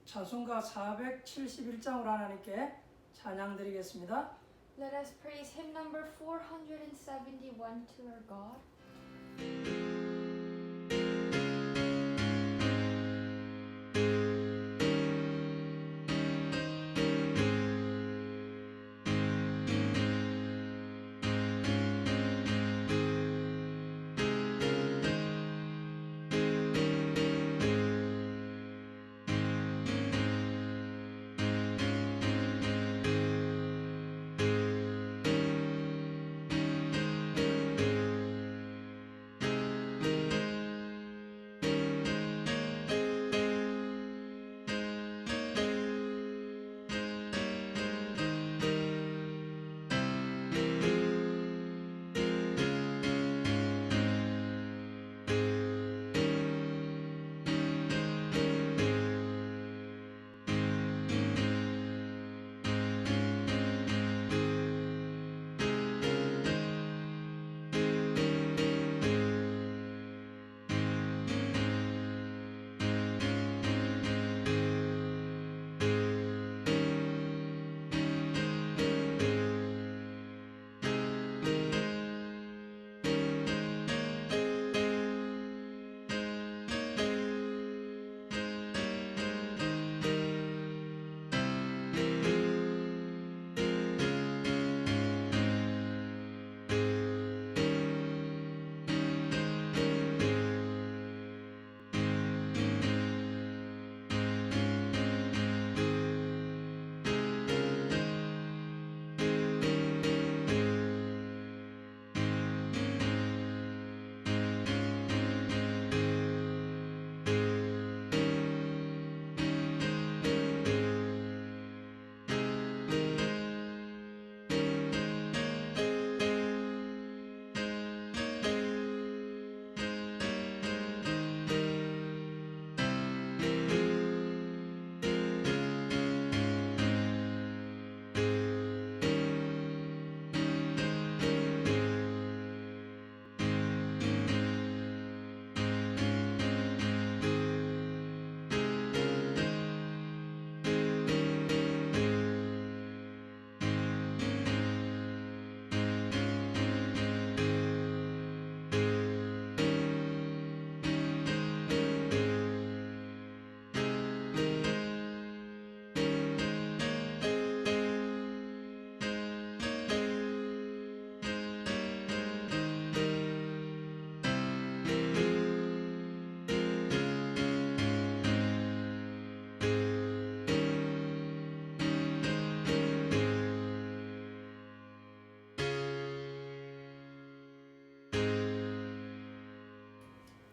찬송가 471장으로 하나님께 찬양 드리겠습니다. Let us praise hymn number 471 to our God.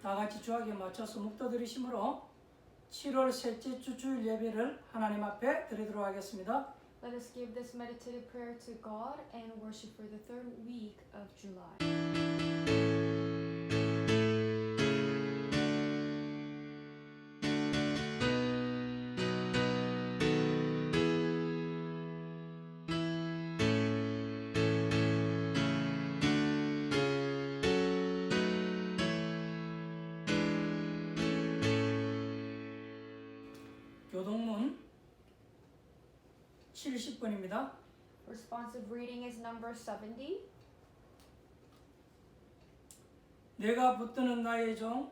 다 같이 주하게 맞춰서 묵도드리심으로 7월 셋째 주 주일 예배를 하나님 앞에 드리도록 하겠습니다. Let us give this meditative prayer to God and worship for the third week of July. 교동문 70번입니다. Responsive reading is number 70. 내가 붙드는 나의 종,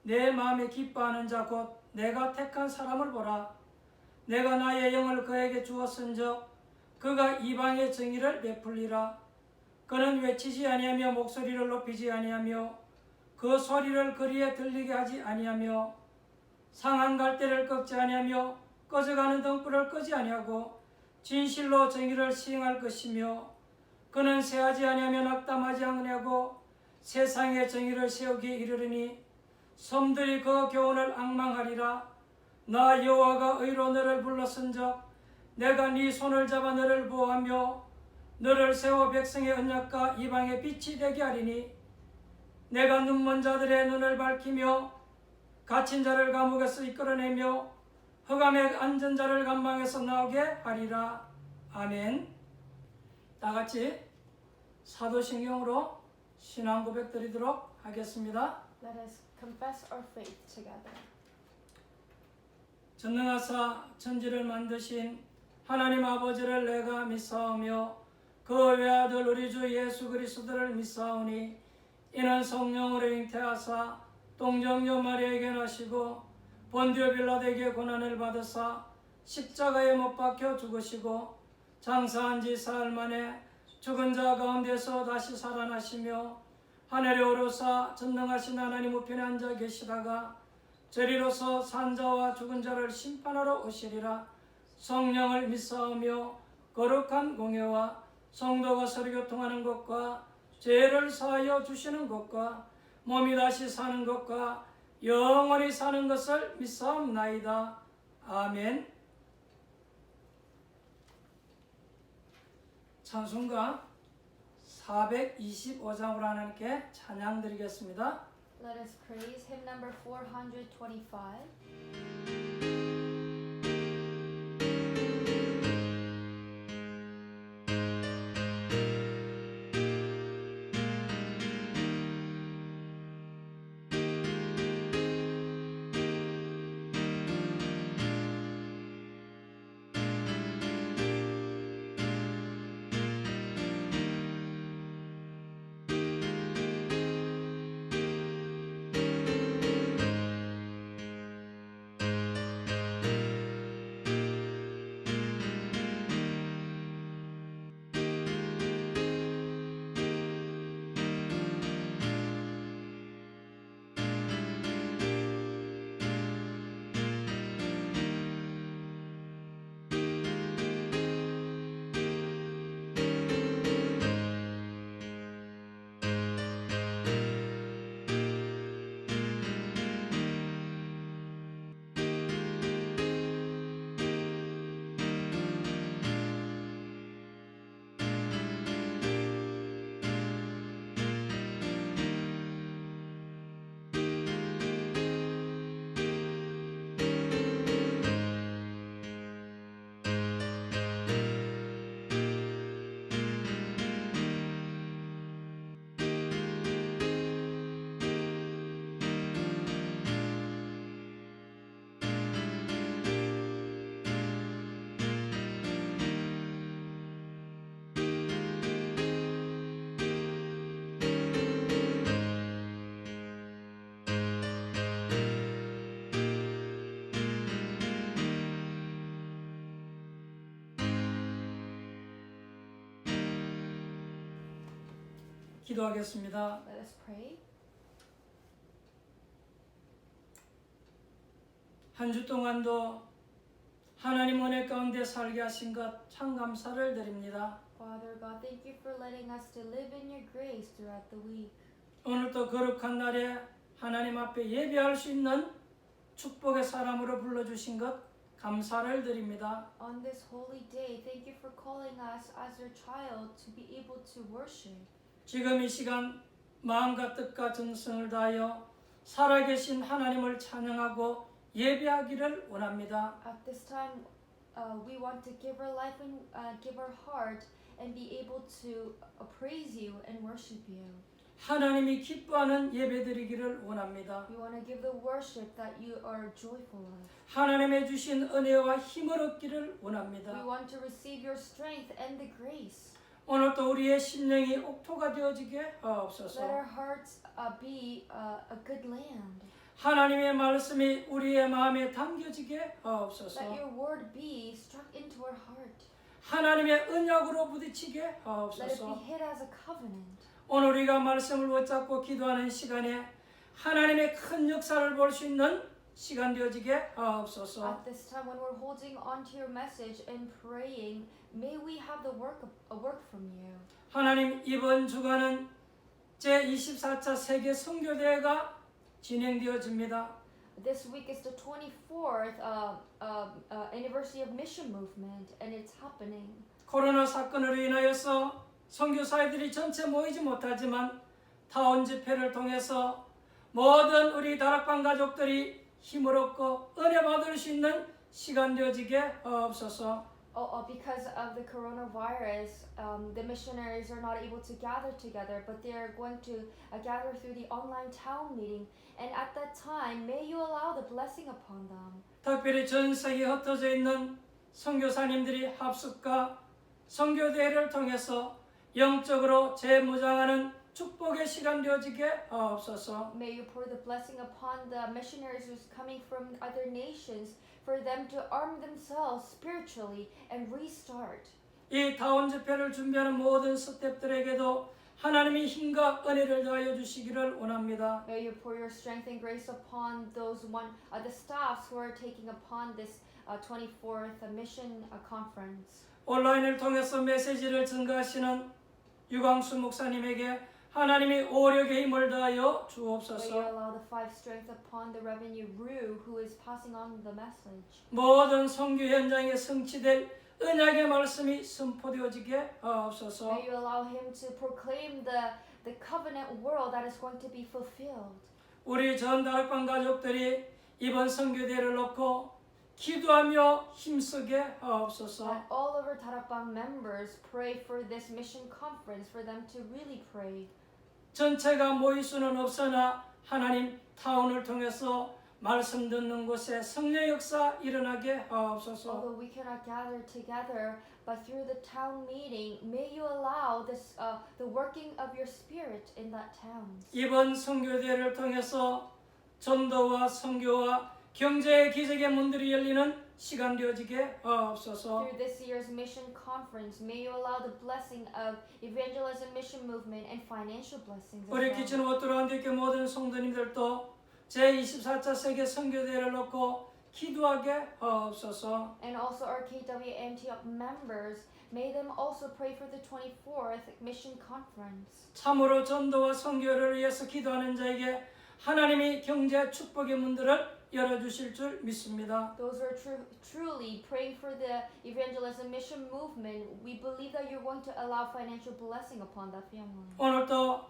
내 마음에 기뻐하는 자 곧 내가 택한 사람을 보라. 내가 나의 영을 그에게 주었은즉 그가 이방의 정의를 베풀리라. 그는 외치지 아니하며 목소리를 높이지 아니하며 그 소리를 거리에 들리게 하지 아니하며 상한 갈대를 꺾지 아니하며 꺼져가는 등불을 끄지 아니하고 진실로 정의를 시행할 것이며 그는 세하지 아니하며 낙담하지 아니하고 세상의 정의를 세우기에 이르르니 섬들이 그 교훈을 앙망하리라. 나 여호와가 의로 너를 불렀은즉 내가 네 손을 잡아 너를 보호하며 너를 세워 백성의 언약과 이방의 빛이 되게 하리니 내가 눈먼 자들의 눈을 밝히며 갇힌 자를 감옥에서 이끌어내며 흑암에 앉은 자를 감방에서 나오게 하리라. 아멘. 다 같이 사도신경으로 신앙 고백 드리도록 하겠습니다. Let us confess our faith together. 전능하사 천지를 만드신 하나님 아버지를 내가 믿사오며 그 외아들 우리 주 예수 그리스도를 믿사오니 이는 성령으로 잉태하사 동정녀 마리아에게 나시고 본디오 빌라도에게 고난을 받으사 십자가에 못 박혀 죽으시고 장사한 지 사흘 만에 죽은 자 가운데서 다시 살아나시며 하늘에 오르사 전능하신 하나님 우편에 앉아 계시다가 저리로서 산자와 죽은 자를 심판하러 오시리라. 성령을 믿사오며 거룩한 공예와 성도가 서로 교통하는 것과 죄를 사하여 주시는 것과 몸이 다시 사는 것과 영원히 사는 것을 믿사옵나이다. 아멘. 찬송가 425장으로 하나님께 찬양 드리겠습니다. Let us praise hymn number 425. 기도하겠습니다. Let us pray. 한 주 동안도 하나님 은혜 가운데 살게 하신 것 참 감사를 드립니다. Father God, thank you for letting us to live in your grace throughout the week. 오늘도 거룩한 날에 하나님 앞에 예배할 수 있는 축복의 사람으로 불러주신 것 감사를 드립니다. On this holy day, thank you for calling us as your child to be able to worship. 지금 이 시간 마음과 뜻과 정성을 다하여 살아계신 하나님을 찬양하고 예배하기를 원합니다. At this time, we want to give our life and give our heart and be able to praise you and worship you. 하나님이 기뻐하는 예배드리기를 원합니다. We want to give the worship that you are joyful of. 하나님의 주신 은혜와 힘을 얻기를 We 원합니다. want to receive your strength and the grace. 오늘도 우리의 심령이 옥토가 되어지게 Let 하옵소서. our hearts be a good land. 하나님의 말씀이 우리의 마음에 담겨지게 Let 하옵소서. your word be struck into our heart. 하나님의 언약으로 부딪히게 Let it be 하옵소서. hid as a covenant. 오늘 우리가 말씀을 붙잡고 기도하는 시간에 하나님의 큰 역사를 볼 수 있는 시간 되어지게 하옵소서. At this time when we're holding on to your message and praying, may we have the work from you. 하나님, 이번 주간은 제24차 세계 선교대회가 진행되어집니다. This week is the 24th anniversary of Mission Movement, and it's happening. 코로나 사건으로 인하여서 선교사회들이 전체 모이지 못하지만 타운 집회를 통해서 모든 우리 다락방 가족들이 힘을 얻고 은혜 받을 수 있는 시간 되어지게 하옵소서. Because of the coronavirus, the missionaries are not able to gather together, but they are going to gather through the online town meeting. And at that time, may you allow the blessing upon them. 특별히 전 세계에 흩어져 있는 선교사님들이 합숙과 선교대회를 통해서 영적으로 재무장하는 축복의 시간 되어지게 하옵소서. May you pour the blessing upon the missionaries who's coming from other nations, for them to arm themselves spiritually and restart. 이 다운 집회를 준비하는 모든 스태프들에게도 하나님의 힘과 은혜를 더하여 주시기를 원합니다. May you pour your strength and grace upon the staffs who are taking upon this 24th mission conference. 온라인을 통해서 메시지를 증가하시는 유광수 목사님에게 하나님의 오력의 힘을 더하여 May you 주옵소서. allow the five strength upon the Reverend Rue, who is passing on the message. 모든 선교 현장에 성취될 언약의 말씀이 선포되어지게 하옵소서. May you allow him to proclaim the covenant world that is going to be fulfilled. 우리 전 다락방 가족들이 이번 선교대회를 놓고 기도하며 힘쓰게 하옵소서. And all of our Tarakbang members pray for this mission conference, for them to really pray. 전체가 모일 수는 없으나 하나님 타운을 통해서 말씀 듣는 곳에 성령 역사 일어나게 하옵소서. Although we cannot gather together, but through the town meeting, may you allow this the working of your spirit in that town. 이번 선교대회를 통해서 전도와 선교와 경제의 기적의 문들이 열리는 시간 되어지게 하옵소서. Through this year's mission conference, may you allow the blessing of evangelism, mission movement, and financial blessings as 우리 well. 기ችን 워터로 한교회 모든 성도님들도 제24차 세계 선교대회를 놓고 기도하게 하옵소서. And also our KW Antioch members, may them also pray for the 24th mission conference. 참으로 전도와 선교를 위해서 기도하는 자에게 하나님이 경제 축복의 문들을 열어주실 줄 믿습니다. Those who are truly praying for the evangelism mission movement, we believe that you're going to allow financial blessing upon that family. 오늘도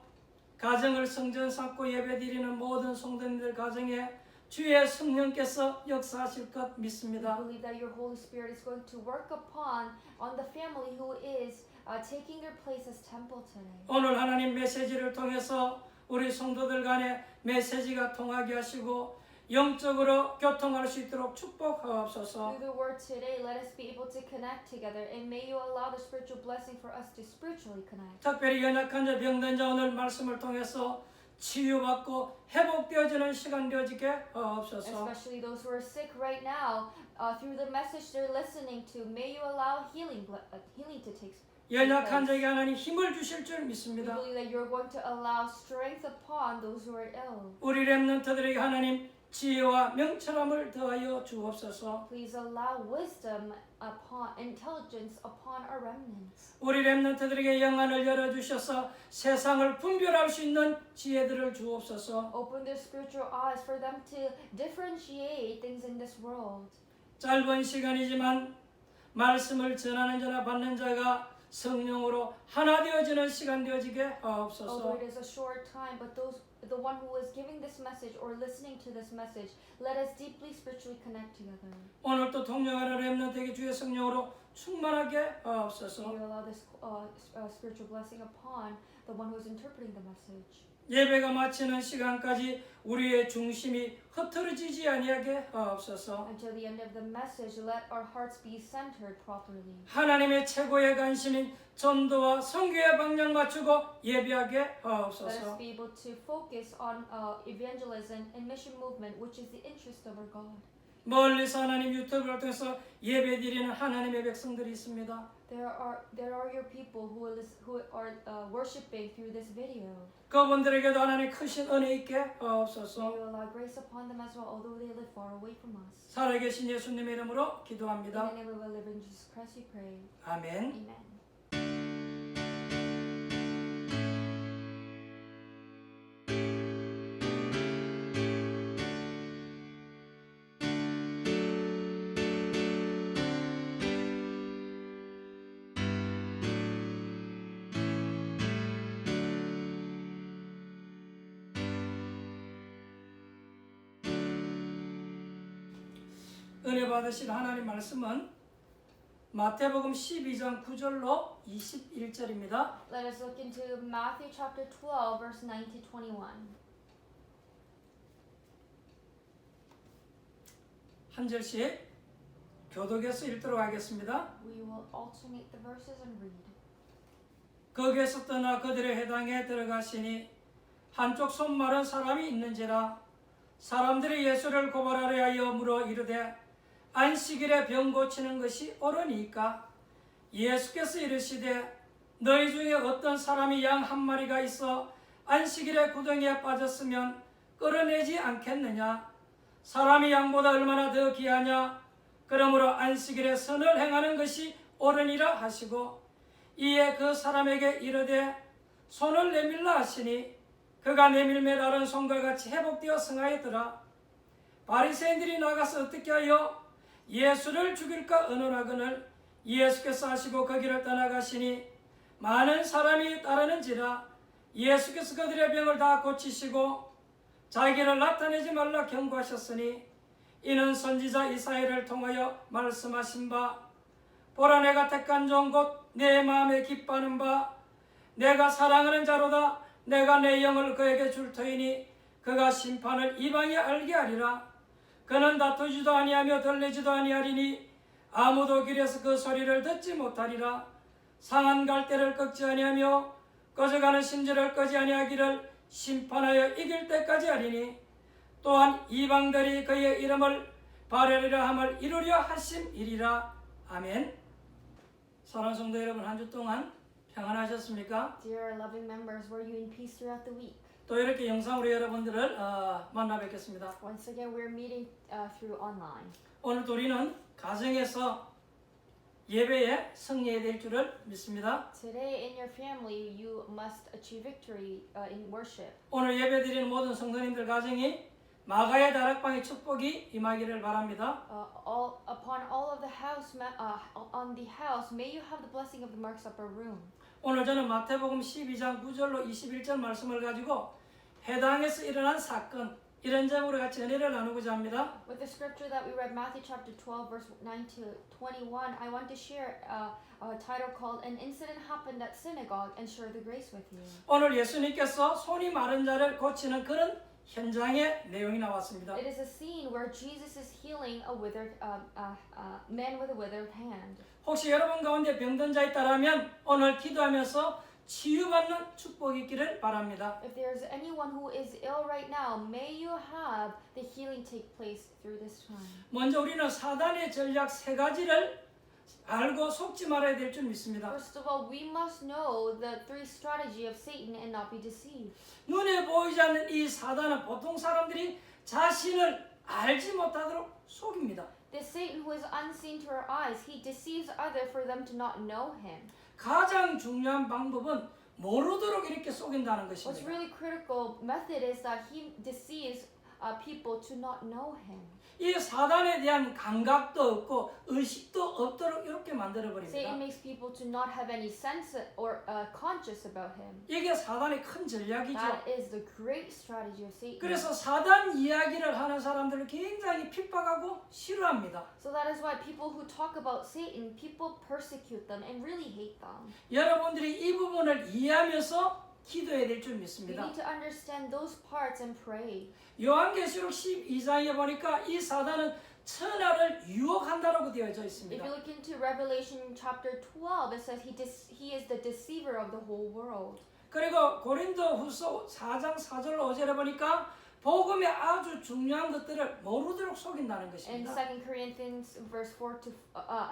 가정을 성전 삼고 예배드리는 모든 성도님들 가정에 주의 성령께서 역사하실 것 We 믿습니다. believe that your Holy Spirit is going to work on the family who is taking their place as temple today. 오늘 하나님 메시지를 통해서 우리 성도들 간에 메시지가 통하게 하시고 영적으로 교통할 수 있도록 축복하옵소서. Through the word today, let us be able to connect together, and may you allow the spiritual blessing for us to spiritually connect. 특별히 연약한 자, 병든 자 오늘 말씀을 통해서 치유받고 회복되어지는 시간 되어지게 하옵소서. Especially those who are sick right now, through the message they're listening to, may you allow healing to take place. 연약한 자에게 하나님 힘을 주실 줄 We 믿습니다. believe that you're going to allow strength upon those who are ill. 우리 렘넌트들에게 하나님 지혜와 명철함을 더하여 주옵소서. Please allow wisdom upon intelligence upon our remnants. 우리 렘넌트들에게 영안을 열어주셔서 세상을 분별할 수 있는 지혜들을 주옵소서. Open their spiritual eyes for them to differentiate things in this world. 짧은 시간이지만 말씀을 전하는 자나 받는 자가 성령으로 하나 되어지는 시간 되어지게 하옵소서. Although it is a short time, but the one who is giving this message or listening to this message, let us deeply spiritually connect together. 오늘도 동역하는 렘넌트에게 주의 성령으로 충만하게 하옵소서. May you allow this spiritual blessing upon the one who is interpreting the message. 예배가 마치는 시간까지 우리의 중심이 흐트러지지 아니하게 하옵소서. Until the end of the message, let our hearts be centered properly. 하나님의 최고의 관심인 전도와 선교에 방향 맞추고 예배하게 Let us 하옵소서. be able to focus on evangelism and mission movement, which is the interest of our God. 멀리서 하나님 유튜브를 통해서 예배드리는 하나님의 백성들이 있습니다. There are your people who are worshiping through this video. 그분들에게도 하나님 크신 은혜 있게 May 하옵소서. you allow grace upon them as well, although they live far away from us. 살아계신 예수님의 이름으로 In 기도합니다. the name of our living Jesus Christ, we pray. 아멘. Amen. 은혜 받으실 하나님 말씀은 마태복음 12장 9절로 21절입니다. Let us look into Matthew chapter 12, verse 9 to 21. 한 절씩 교독에서 읽도록 하겠습니다. We will alternate the verses and read. 거기에서 떠나 그들의 회당에 들어가시니 한쪽 손 마른 사람이 있는지라 사람들이 예수를 고발하려 하여 물어 이르되 안식일에 병 고치는 것이 옳으니까? 예수께서 이르시되 너희 중에 어떤 사람이 양 한 마리가 있어 안식일에 구덩이에 빠졌으면 끌어내지 않겠느냐? 사람이 양보다 얼마나 더 귀하냐? 그러므로 안식일에 선을 행하는 것이 옳으니라 하시고 이에 그 사람에게 이르되 손을 내밀라 하시니 그가 내밀매 다른 손과 같이 회복되어 성하였더라. 바리새인들이 나가서 어떻게 하여 예수를 죽일까 의논하거늘 예수께서 하시고 거기를 떠나가시니 많은 사람이 따르는지라. 예수께서 그들의 병을 다 고치시고 자기를 나타내지 말라 경고하셨으니 이는 선지자 이사야를 통하여 말씀하신 바 보라 내가 택한 종 곧 내 마음에 기뻐하는 바 내가 사랑하는 자로다. 내가 내 영을 그에게 줄 터이니 그가 심판을 이방에 알게 하리라. 그는 다투지도 아니하며 들리지도 아니하리니 아무도 길에서 그 소리를 듣지 못하리라. 상한 갈대를 꺾지 아니하며 꺼져가는 심지를 끄지 아니하기를 심판하여 이길 때까지 하리니 또한 이방들이 그의 이름을 바르리라 함을 이루려 하심이리라. 아멘. 사랑하는 성도 여러분, 한 주 동안 평안하셨습니까? Dear loving members, were you in peace throughout the week? 또 이렇게 영상으로 여러분들을 만나 뵙겠습니다. Once again, we're meeting through online. 오늘 우리는 가정에서 예배에 승리해야 될 줄을 믿습니다. Today, in your family, you must achieve victory in worship. 오늘 예배 드리는 모든 성도님들 가정이 마가의 다락방의 축복이 임하기를 바랍니다. Upon all of the house, on the house, may you have the blessing of the Mark's upper room. 오늘 저는 마태복음 12장 9절로 21절 말씀을 가지고 회당에서 일어난 사건 이런 점으로 같이 은혜를 나누고자 합니다. With the scripture that we read, Matthew chapter 12, verse 9 to 21, I want to share a title called "An Incident Happened at Synagogue" and share the grace with you. 오늘 예수님께서 손이 마른 자를 고치는 그런 현장의 내용이 나왔습니다. It is a scene where Jesus is healing a withered man with a withered hand. 혹시 여러분 가운데 병든 자 있다라면 오늘 기도하면서 치유받는 축복이 있기를 바랍니다. If there is anyone who is ill right now, may you have the healing take place through this time. 먼저 우리는 사단의 전략 세 가지를 알고 속지 말아야 될 줄 믿습니다. First of all, we must know the three strategy of Satan and not be deceived. 눈에 보이지 않는 이 사단은 보통 사람들이 자신을 알지 못하도록 속입니다. This Satan who is unseen to our eyes, he deceives others for them to not know him. 가장 중요한 방법은 모르도록 이렇게 속인다는 What's 것입니다. really critical method is that he deceives people to not know him. 이 사단에 대한 감각도 없고 의식도 없도록 이렇게 만들어 버립니다. Satan makes people to not have any sense or conscious about him. 이게 사단의 큰 전략이죠. That is the great strategy of Satan. 그래서 사단 이야기를 하는 사람들을 굉장히 핍박하고 싫어합니다. So that is why people who talk about Satan, people persecute them and really hate them. 여러분들이 이 부분을 이해하면서 기도해야 될 줄 We 믿습니다. need to understand those parts and pray. 요한계시록 12장에 보니까 이 사단은 천하를 유혹한다라고 되어져 If 있습니다. you look into Revelation chapter 12, it says he is the deceiver of the whole world. 그리고 고린도후서 4장 4절로 5절에 보니까 복음의 아주 중요한 것들을 모르도록 속인다는 In 것입니다. 2 Corinthians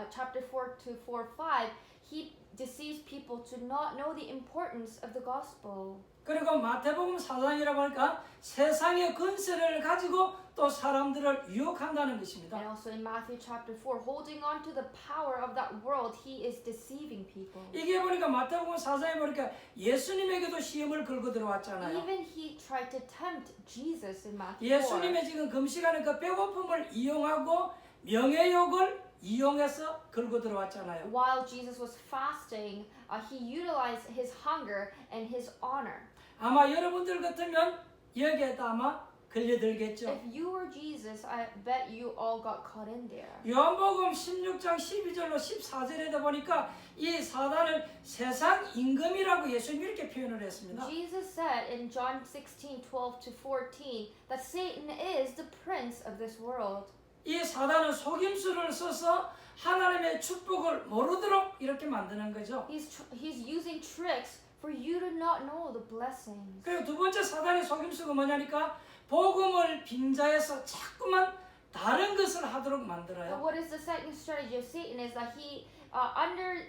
chapter 4 to 4, 5, he deceives people to not know the importance of the gospel. 그리고 마태복음 4장이라 보니까 세상의 근세를 가지고 또 사람들을 유혹한다는 것입니다. And also in Matthew chapter 4, holding on to the power of that world, he is deceiving people. 이게 보니까 마태복음 4장에 보니까 예수님에게도 시험을 걸고 들어왔잖아요. Even he tried to tempt Jesus in Matthew 4. 예수님의 지금 금식하는 그 배고픔을 이용하고 명예욕을 이용해서 걸고 들어왔잖아요. While Jesus was fasting, he utilized his hunger and his honor. 아마 여러분들 같으면 여기에다 아마 걸려들겠죠. If you were Jesus, I bet you all got caught in there. 요한복음 16장 12절로 14절에다 보니까 이 사단을 세상 임금이라고 예수님이 이렇게 표현을 했습니다. Jesus said in John 16:12-14 that Satan is the prince of this world. 이 사단은 속임수를 써서 하나님의 축복을 모르도록 이렇게 만드는 거죠. He's using tricks for you to not know the blessings. 그리고 두 번째 사단의 속임수가 뭐냐니까 복음을 빙자해서 자꾸만 다른 것을 하도록 And 만들어요. what is the second strategy of Satan is that he under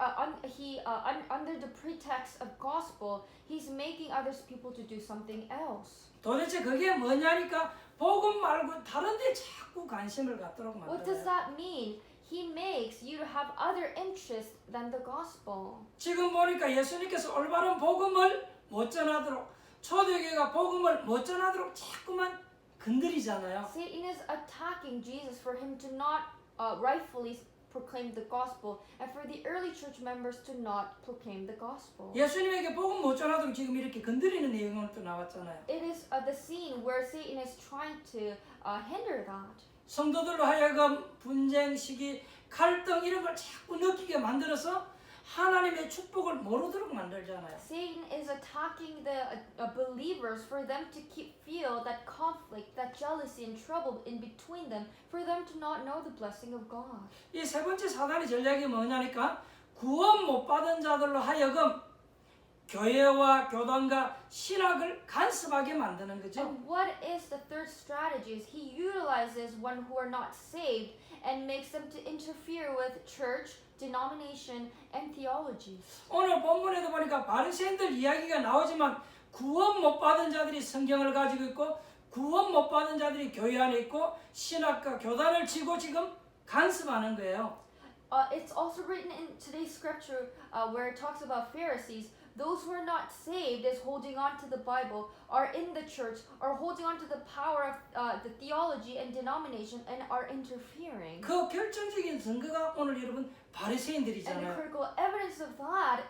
the pretext of gospel, he's making others people to do something else. 도대체 그게 뭐냐니까 복음 말고 다른 데 자꾸 관심을 갖도록 What does 만들어요. that mean? He makes you to have other interests than the gospel. 지금 보니까 예수님께서 올바른 복음을 못 전하도록 초대교회가 복음을 못 전하도록 자꾸만 건드리잖아요. Satan is attacking Jesus for him to not rightfully proclaim the gospel and for the early church members to not proclaim the gospel. 예수님에게 복음 못 전하도록 지금 이렇게 건드리는 내용은 또 나왔잖아요. It is the scene where Satan is trying to hinder that. 성도들로 하여금 분쟁, 시기, 갈등 이런 걸 자꾸 느끼게 만들어서 하나님의 축복을 모르도록 만들잖아요. Satan is attacking the believers for them to feel that conflict, that jealousy and trouble in between them, for them to not know the blessing of God. 이 세 번째 사단의 전략이 뭐냐니까 구원 못 받은 자들로 하여금 교회와 교단과 신학을 간섭하게 만드는 거죠. And what is the third strategy? Is he utilizes one who are not saved and makes them to interfere with church, denomination, and theology. 오늘 본문에도 보니까 바리새인들 이야기가 나오지만 구원 못 받은 자들이 성경을 가지고 있고 구원 못 받은 자들이 교회 안에 있고 신학과 교단을 지고 지금 간섭하는 거예요. It's also written in today's scripture where it talks about Pharisees. Those who are not saved is holding on to the Bible, are in the church, are holding on to the power of the theology and denomination, and are interfering. 그 결정적인 증거가 오늘 여러분 And the 바리새인들이잖아요. critical evidence of that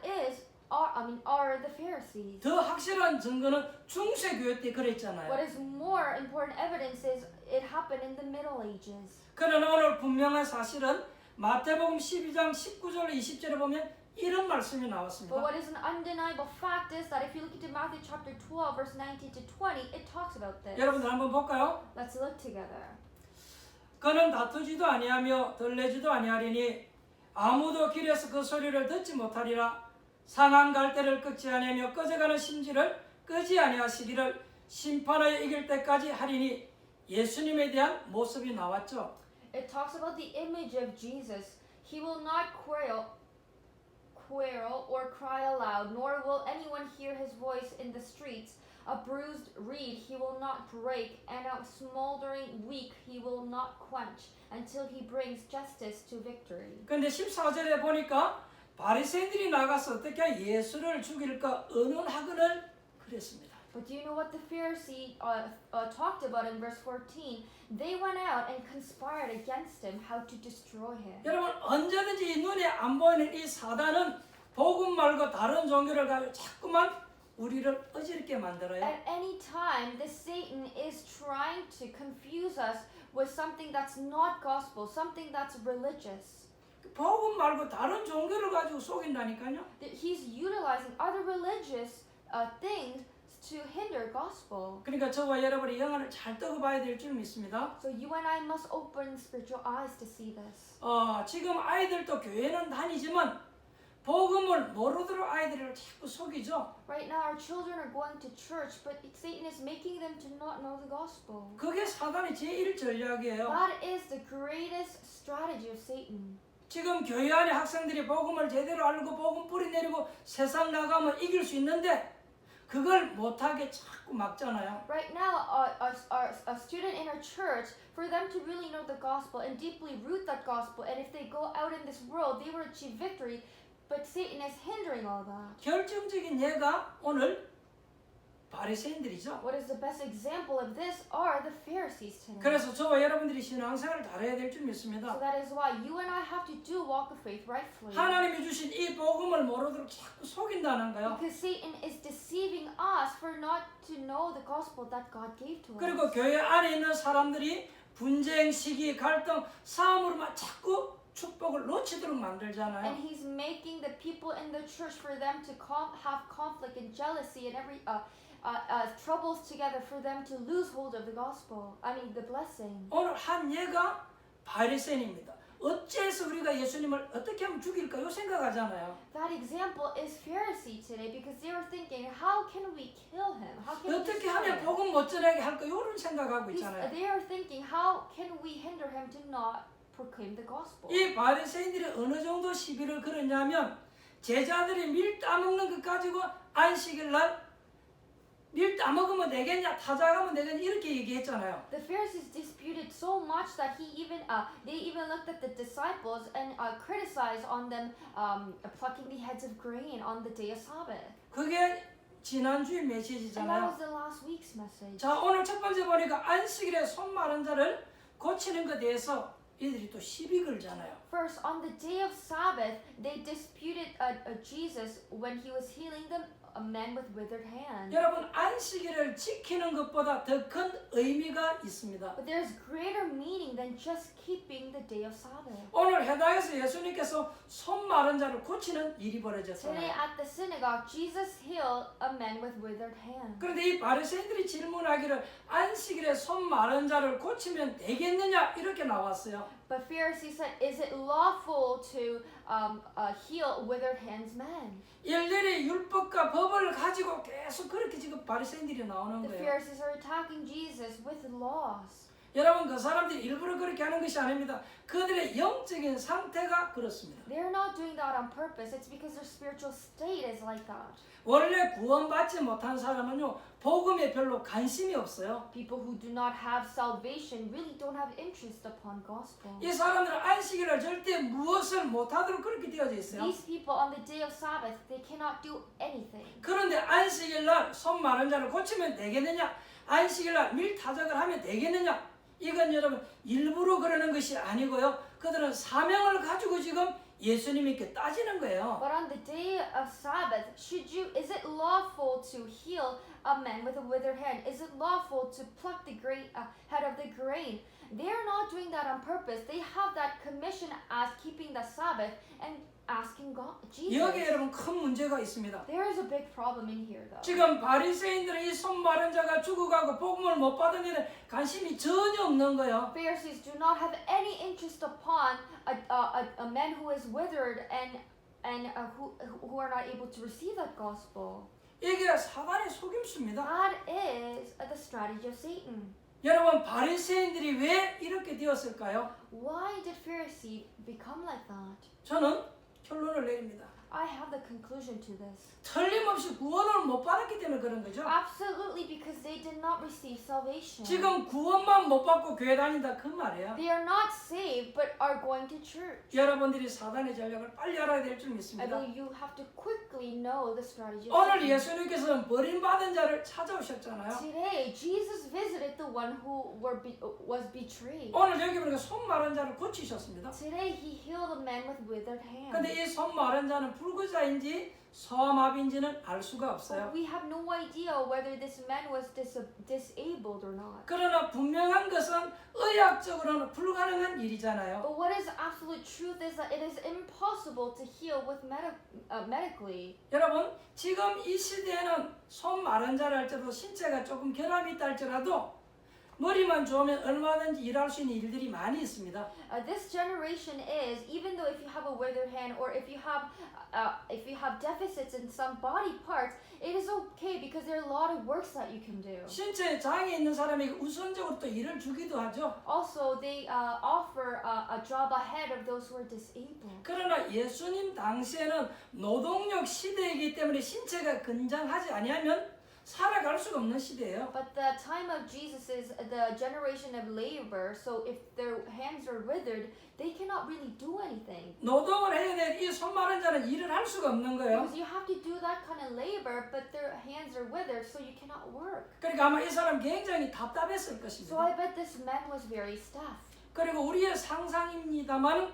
are the Pharisees. 더 확실한 증거는 중세교회 때 What 그랬잖아요. is more important evidence is it happened in the Middle Ages. 그러나 오늘 분명한 사실은 마태복음 12장 19절 20절에 보면 이런 말씀이 But 나왔습니다. what is an undeniable fact is that if you look into Matthew chapter 12, verse 19 to 20, it talks about this. 여러분들 한번 볼까요? Let's look together. 그는 다투지도 아니하며 들레지도 아니하리니 아무도 길에서 그 소리를 듣지 못하리라. 상한 갈대를 끄지 아니하며 꺼져가는 심지를 끄지 아니하시기를 심판하여 이길 때까지 하리니 예수님에 대한 모습이 나왔죠. It talks about the image of Jesus. He will not quarrel or cry aloud, nor will anyone hear his voice in the streets. A bruised reed he will not break, and a smoldering wick he will not quench, until he brings justice to victory. 그런데 14절에 보니까 바리새인들이 나가서 어떻게 예수를 죽일까 의논하거늘 그랬습니다. But do you know what the Pharisee talked about in verse 14? They went out and conspired against him how to destroy him. 여러분 언제든지 눈에 안 보이는 이 사단은 복음 말고 다른 종교를 가지고 자꾸만 우리를 어지럽게 만들어요. At any time, the Satan is trying to confuse us with something that's not gospel, something that's religious. 복음 말고 다른 종교를 가지고 속인다니까요. That he's utilizing other religious things to hinder gospel. 그러니까 저와 여러분이 영안을 잘 뜨고 봐야 될 줄 믿습니다. So you and I must open spiritual eyes to see this. 지금 아이들도 교회는 다니지만 복음을 모르도록 아이들을 자꾸 속이죠. Right now, our children are going to church, but Satan is making them to not know the gospel. 그게 사단의 제1 전략이에요. That is the greatest strategy of Satan. 지금 교회 안에 학생들이 복음을 제대로 알고 복음 뿌리 내리고 세상 나가면 이길 수 있는데 그걸 못하게 자꾸 막잖아요. Right now, a student in our church, for them to really know the gospel and deeply root that gospel, and if they go out in this world, they will achieve victory. But Satan is hindering all that. 결정적인 예가 오늘 바리새인들이죠. What is the best example of this are the Pharisees today. 그래서 저와 여러분들이 신앙생활을 잘해야 될 줄 So 믿습니다. that is why you and I have to do walk of faith rightfully. 하나님이 주신 이 복음을 모르도록 자꾸 속인다는 거요. Because Satan is deceiving us for not to know the gospel that God gave to us. 그리고 교회 안에 있는 사람들이 분쟁, 시기, 갈등, 싸움으로만 자꾸 축복을 놓치도록 만들잖아요. And he's making the people in the church for them to have conflict and jealousy and every troubles together for them to lose hold of the gospel. I mean the blessing. 오늘 한 예가 바리새인입니다. 어째서 우리가 예수님을 어떻게 하면 죽일까 요 생각하잖아요. That example is Pharisee today because they were thinking, how can we kill him? How can we 어떻게 destroy 하면 him? 복음 못 전하게 할까 요런 생각하고 있잖아요. They are thinking, how can we hinder him to not proclaim the gospel? 이 바리새인들이 어느 정도 시비를 걸었냐면 제자들이 밀 따먹는 것 가지고 안식일 날 밀 따먹으면 되겠냐 타작하면 되겠냐 이렇게 얘기했잖아요. The Pharisees disputed so much that they even looked at the disciples and criticized on them plucking the heads of grain on the day of Sabbath. 그게 지난주의 And that 메시지잖아요. was the last week's message. 자 오늘 첫 번째 보니까 안식일에 손 마른 자를 고치는 것에 대해서 이들이 또 시비 걸잖아요. First, on the day of Sabbath, they disputed Jesus when he was healing a man with withered hand. 여러분 안식일을 지키는 것보다 더 큰 의미가 있습니다. But there's greater meaning than just keeping the day of Sabbath. 오늘 해당에서 예수님께서 손 마른 자를 고치는 일이 Today 벌어졌잖아요. at the synagogue, Jesus healed a man with withered hand. 그런데 이 바리새인들이 질문하기를 안식일에 손 마른 자를 고치면 되겠느냐 이렇게 나왔어요. But Pharisees said, is it lawful to heal withered hands men? 일일이 율법과 법을 가지고 계속 그렇게 지금 바리새인들이 나오는 The 거예요. Pharisees are attacking Jesus with laws. 여러분 그 사람들이 일부러 그렇게 하는 것이 아닙니다. 그들의 영적인 상태가 그렇습니다. They're not doing that on purpose. It's because their spiritual state is like that. 원래 구원받지 못한 사람은요 복음에 별로 관심이 없어요. People who do not have salvation really don't have interest upon gospel. 이 사람들은 안식일을 절대 무엇을 못하도록 그렇게 되어져 있어요. These people on the day of Sabbath, they cannot do anything. 그런데 안식일날 손 마른 자를 고치면 되겠느냐? 안식일날 밀타작을 하면 되겠느냐? 이건 여러분 일부러 그러는 것이 아니고요. 그들은 사명을 가지고 지금 예수님께 따지는 거예요. But on the day of Sabbath, is it lawful to heal a man with a withered hand? Is it lawful to pluck the head of the grain? They are not doing that on purpose. They have that commission as keeping the Sabbath and asking God, 여기에 Jesus. 여러분 큰 문제가 있습니다. There is a big problem in here, though. 지금 바리새인들은 이 손 마른 자가 죽어가고 복음을 못 받은 일에 관심이 전혀 없는 거예요. Pharisees do not have any interest upon a man who is withered and who are not able to receive that gospel. 이게 사단의 속임수입니다. That is the strategy of Satan. 여러분 바리새인들이 왜 이렇게 되었을까요? Why did Pharisee become like that? 저는 결론을 내립니다. I have the conclusion to this. 틀림없이 구원을 못 받았기 때문에 그런 거죠. Absolutely, because they did not receive salvation. 지금 구원만 못 받고 교회 다닌다 그 말이에요. They are not saved but are going to church. 여러분들이 사단의 전략을 빨리 알아야 될 줄 I 믿습니다. believe you have to quickly know the strategy of 오늘 Satan. 예수님께서는 버림받은 자를 찾아오셨잖아요. Today, Jesus visited the one who was betrayed. 오늘 여기 보니까 손 마른 자를 고치셨습니다. Today, he healed a man with withered hand. 근데 이 손 마른 자는 불구자인지 소아마비인지는 알 수가 없어요. We have no idea whether this man was disabled or not. 그러나 분명한 것은 의학적으로는 불가능한 일이잖아요. But what is absolute truth is that it is impossible to heal with medically. 여러분 지금 이 시대에는 손 마른 자를 할지라도 신체가 조금 결함이 있다 할지라도 머리만 좋으면 얼마든지 일할 수 있는 일들이 많이 있습니다. This generation is, even though if you have a withered hand or if you have deficits in some body parts, it is okay because there are a lot of works that you can do. 신체에 장애 있는 사람에게 우선적으로 또 일을 주기도 하죠. Also, they offer a job ahead of those who are disabled. 그러나 예수님 당시에는 노동력 시대이기 때문에 신체가 건장하지 아니하면 살아갈 수가 없는 시대예요. But the time of Jesus is the generation of labor, so if their hands are withered, they cannot really do anything. 노동을 해야 될 이 손 마른 자는 일을 할 수가 없는 거예요. Because you have to do that kind of labor, but their hands are withered, so you cannot work. 그러니까 아마 이 사람 굉장히 답답했을 So 것입니다. I bet this man was very stuffed. 그리고 우리의 상상입니다만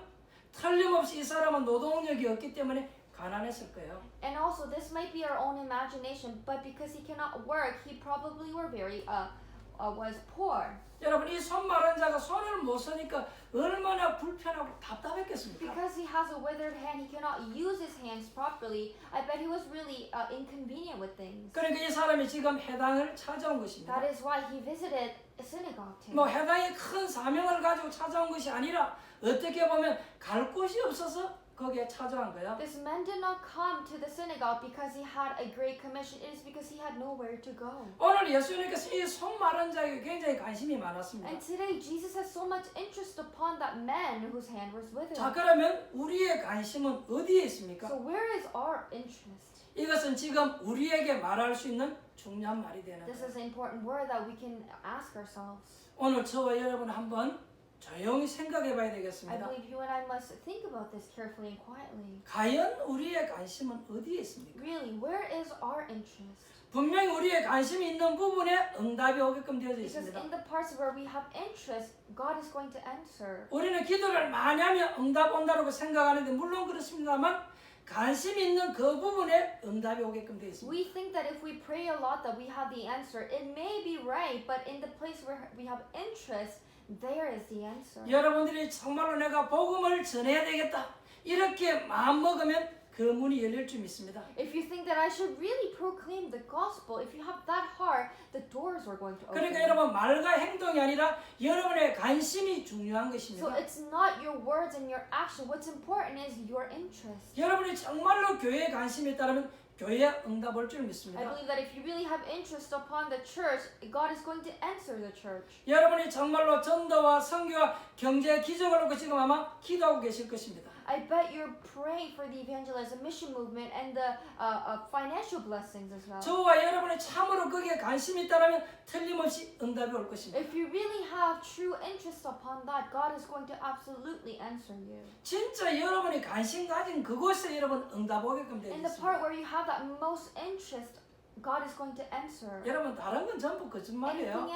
틀림없이 이 사람은 노동력이 없기 때문에 가난했을 거예요. And also, this might be our own imagination, but because he cannot work, he probably was poor. 여러분 이 손 마른 자가 손을 못 쓰니까 얼마나 불편하고 답답했겠습니까? Because he has a withered hand, he cannot use his hands properly. I bet he was really inconvenient with things. 그러니까 이 사람이 지금 해당을 찾아온 것입니다. That is why he visited a synagogue today. 뭐 해당이 큰 사명을 가지고 찾아온 것이 아니라 어떻게 보면 갈 곳이 없어서 거기에 찾아온 거예요. This man did not come to the synagogue because he had a great commission. It is because he had nowhere to go. 오늘 예수님께서 이 손 마른 자에게 굉장히 관심이 많았습니다. And today, Jesus has so much interest upon that man whose hand was withered. 자 그러면 우리의 관심은 어디에 있습니까? So where is our interest? 이것은 지금 우리에게 말할 수 있는 중요한 말이 되는 This 거예요. is an important word that we can ask ourselves. 오늘 저와 여러분 한번 조용히 생각해 봐야 I 되겠습니다. believe you and I must think about this carefully and quietly. 과연 우리의 관심은 어디에 있습니까? Really, where is our interest? 분명히 우리의 관심이 있는 부분에 응답이 오게끔 되어져 Because 있습니다. in the parts where we have interest, God is going to answer. 우리는 기도를 많이 하면 응답 온다고 생각하는데 물론 그렇습니다만 관심 있는 그 부분에 응답이 오게끔 되어 있습니다. We think that if we pray a lot that we have the answer. It may be right, but in the place where we have interest, there is the answer. 여러분들이 정말로 내가 복음을 전해야 되겠다 이렇게 마음먹으면 그 문이 열릴 줄 믿습니다. If you think that I should really proclaim the gospel, if you have that heart, the doors are going to open. 그러니까 여러분 말과 행동이 아니라 여러분의 관심이 중요한 So 것입니다. it's not your words and your action. What's important is your interest. 여러분이 정말로 교회에 관심이 있다면 교회에 응답 올 줄 I 믿습니다. believe that if you really have interest upon the church, God is going to answer the church. 여러분이 정말로 전도와 선교와 경제 기적을 놓고 지금 아마 기도하고 계실 것입니다. I bet you're praying for the evangelism mission movement and the financial blessings as well. 저와 여러분이 참으로 거기에 관심이 있다면 틀림없이 응답이 올 것입니다. If you really have true interest upon that, God is going to absolutely answer you. 진짜 여러분이 관심 가진 그곳에 여러분 응답 오게끔 되어 In the 있습니다. part where you have that most interest, God is going to answer. 여러분 다른 건 전부 거짓말이에요.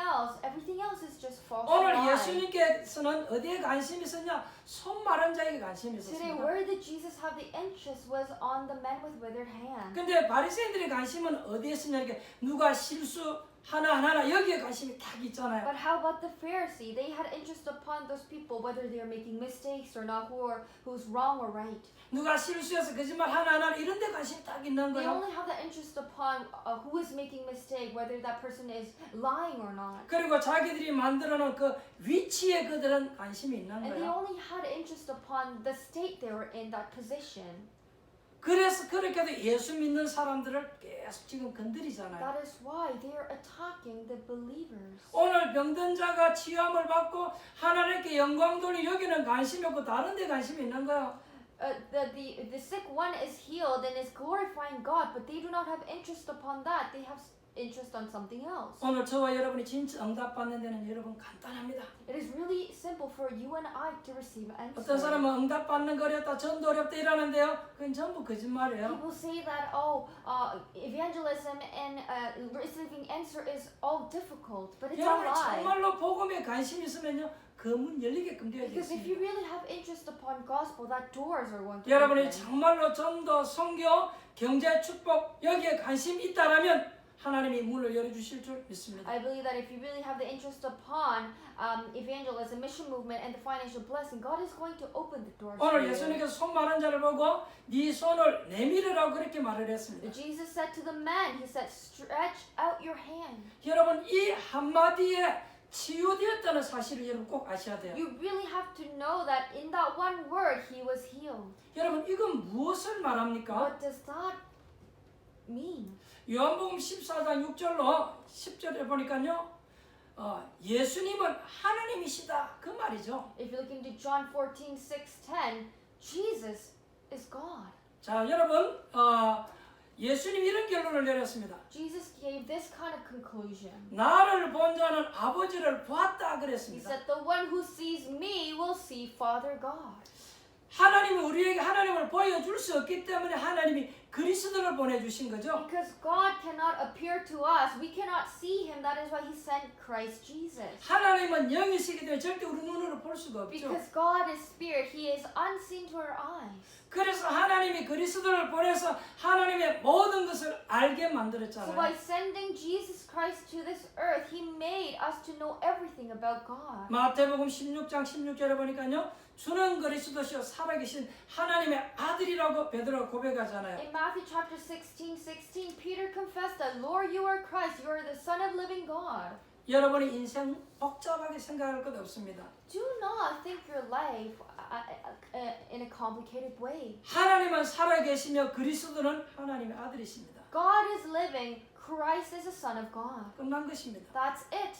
Everything else is just false 오늘 lie. 예수님께서는 어디에 관심이 있었냐? 손 마른 자에게 관심이 Today, 있었습니다. where did Jesus have the interest was on the man with withered hand. 근데 바리새인들의 관심은 어디에 있었냐? 이렇게 누가 실수 하나하나 여기에 관심이 딱 있잖아요. But how about the Pharisee? They had interest upon those people, whether they are making mistakes or not, who's wrong or right. 누가 실수해서 거짓말 하나하나 이런 데 관심이 딱 있는 They 거예요. only have the interest upon who is making mistake, whether that person is lying or not. 그리고 자기들이 만들어 놓은 그 위치에 그들은 관심이 있는 And they 거예요. only had interest upon the state they were in, that position. 그래서 그렇게도 예수 믿는 사람들을 계속 지금 건드리잖아요. That is why they are attacking the believers. 오늘 병든 자가 치유함을 받고 하나님께 영광 돌리 여기는 관심이 없고 다른 데 관심이 있는 거예요. The sick one is healed and is glorifying God, but they do not have interest upon that. They have interest on something else. 오늘 저와 여러분이 진짜 응답받는 데는 여러분 간단합니다. It is really simple for you and I to receive answers. 어떤 사람은 응답받는 거 어렵다, 전도 어렵다 이러는데요. 그건 전부 거짓말이에요. People say that evangelism and receiving answer is all difficult, but it's a 여러분이 lie. 정말로 복음에 관심이 있으면요. 그 문 열리게끔 되어 Because if you 있습니다. really have interest upon gospel, that doors are going to 여러분이 open. 정말로 전도, 선교, 경제, 축복 여기에 관심이 있다라면 하나님이 문을 열어주실 줄 믿습니다. I believe that if you really have the interest upon evangelism, mission movement, and the financial blessing, God is going to open the doors for 오늘 you. 예수님께서 손 마른 자를 보고 네 손을 내밀으라고 그렇게 말을 했습니다. Jesus said to the man, he said, stretch out your hand. 여러분 이 한마디에 치유되었다는 사실을 여러분 꼭 아셔야 돼요. You really have to know that in that one word, he was healed. 여러분 이건 무엇을 말합니까? What does that mean? 요한복음 14장 6절로 10절에 보니까요. 예수님은 하나님이시다 그 말이죠. If you look into John 14:6-10, Jesus is God. 자 여러분 예수님이 이런 결론을 내렸습니다. Jesus gave this kind of conclusion. 나를 본 자는 아버지를 보았다 He 그랬습니다. said, the one who sees me will see Father God. 하나님이 우리에게 하나님을 보여줄 수 없기 때문에 하나님이 그리스도를 보내주신 거죠. Because God cannot appear to us, we cannot see Him. That is why He sent Christ Jesus. 하나님은 영이시기 때문에 절대 우리 눈으로 볼 수가 없죠. Because God is spirit, He is unseen to our eyes. 그래서 하나님이 그리스도를 보내서 하나님의 모든 것을 알게 So by 만들었잖아요. sending Jesus Christ to this earth, He made us to know everything about God. 마태복음 16장 16절에 보니까요. 주는 그리스도시요 살아계신 하나님의 아들이라고 베드로가 고백하잖아요. In Matthew chapter 16, Peter confessed that, Lord, you are Christ, you are the Son of living God. 여러분의 인생 복잡하게 생각할 것 없습니다. Do not think your life in a complicated way. 하나님은 살아계시며 그리스도는 하나님의 아들이십니다. God is living, Christ is the Son of God. 끝난 것입니다. That's it.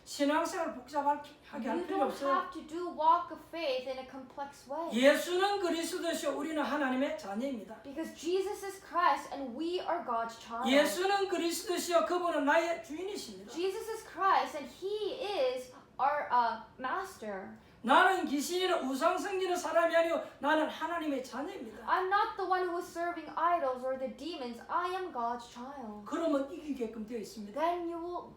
신앙생활 복잡하게 할 You 필요 don't 없어요. have to do walk of faith in a complex way. 예수는 그리스도시요 우리는 하나님의 자녀입니다. Because Jesus is Christ and we are God's child. 예수는 그리스도시요 그분은 나의 주인이십니다. Jesus is Christ and He is our master. 나는 귀신이나 우상 섬기는 사람이 아니고 나는 하나님의 자녀입니다. I'm not the one who is serving idols or the demons. I am God's child. 그러면 이기게끔 되어 있습니다. Then you will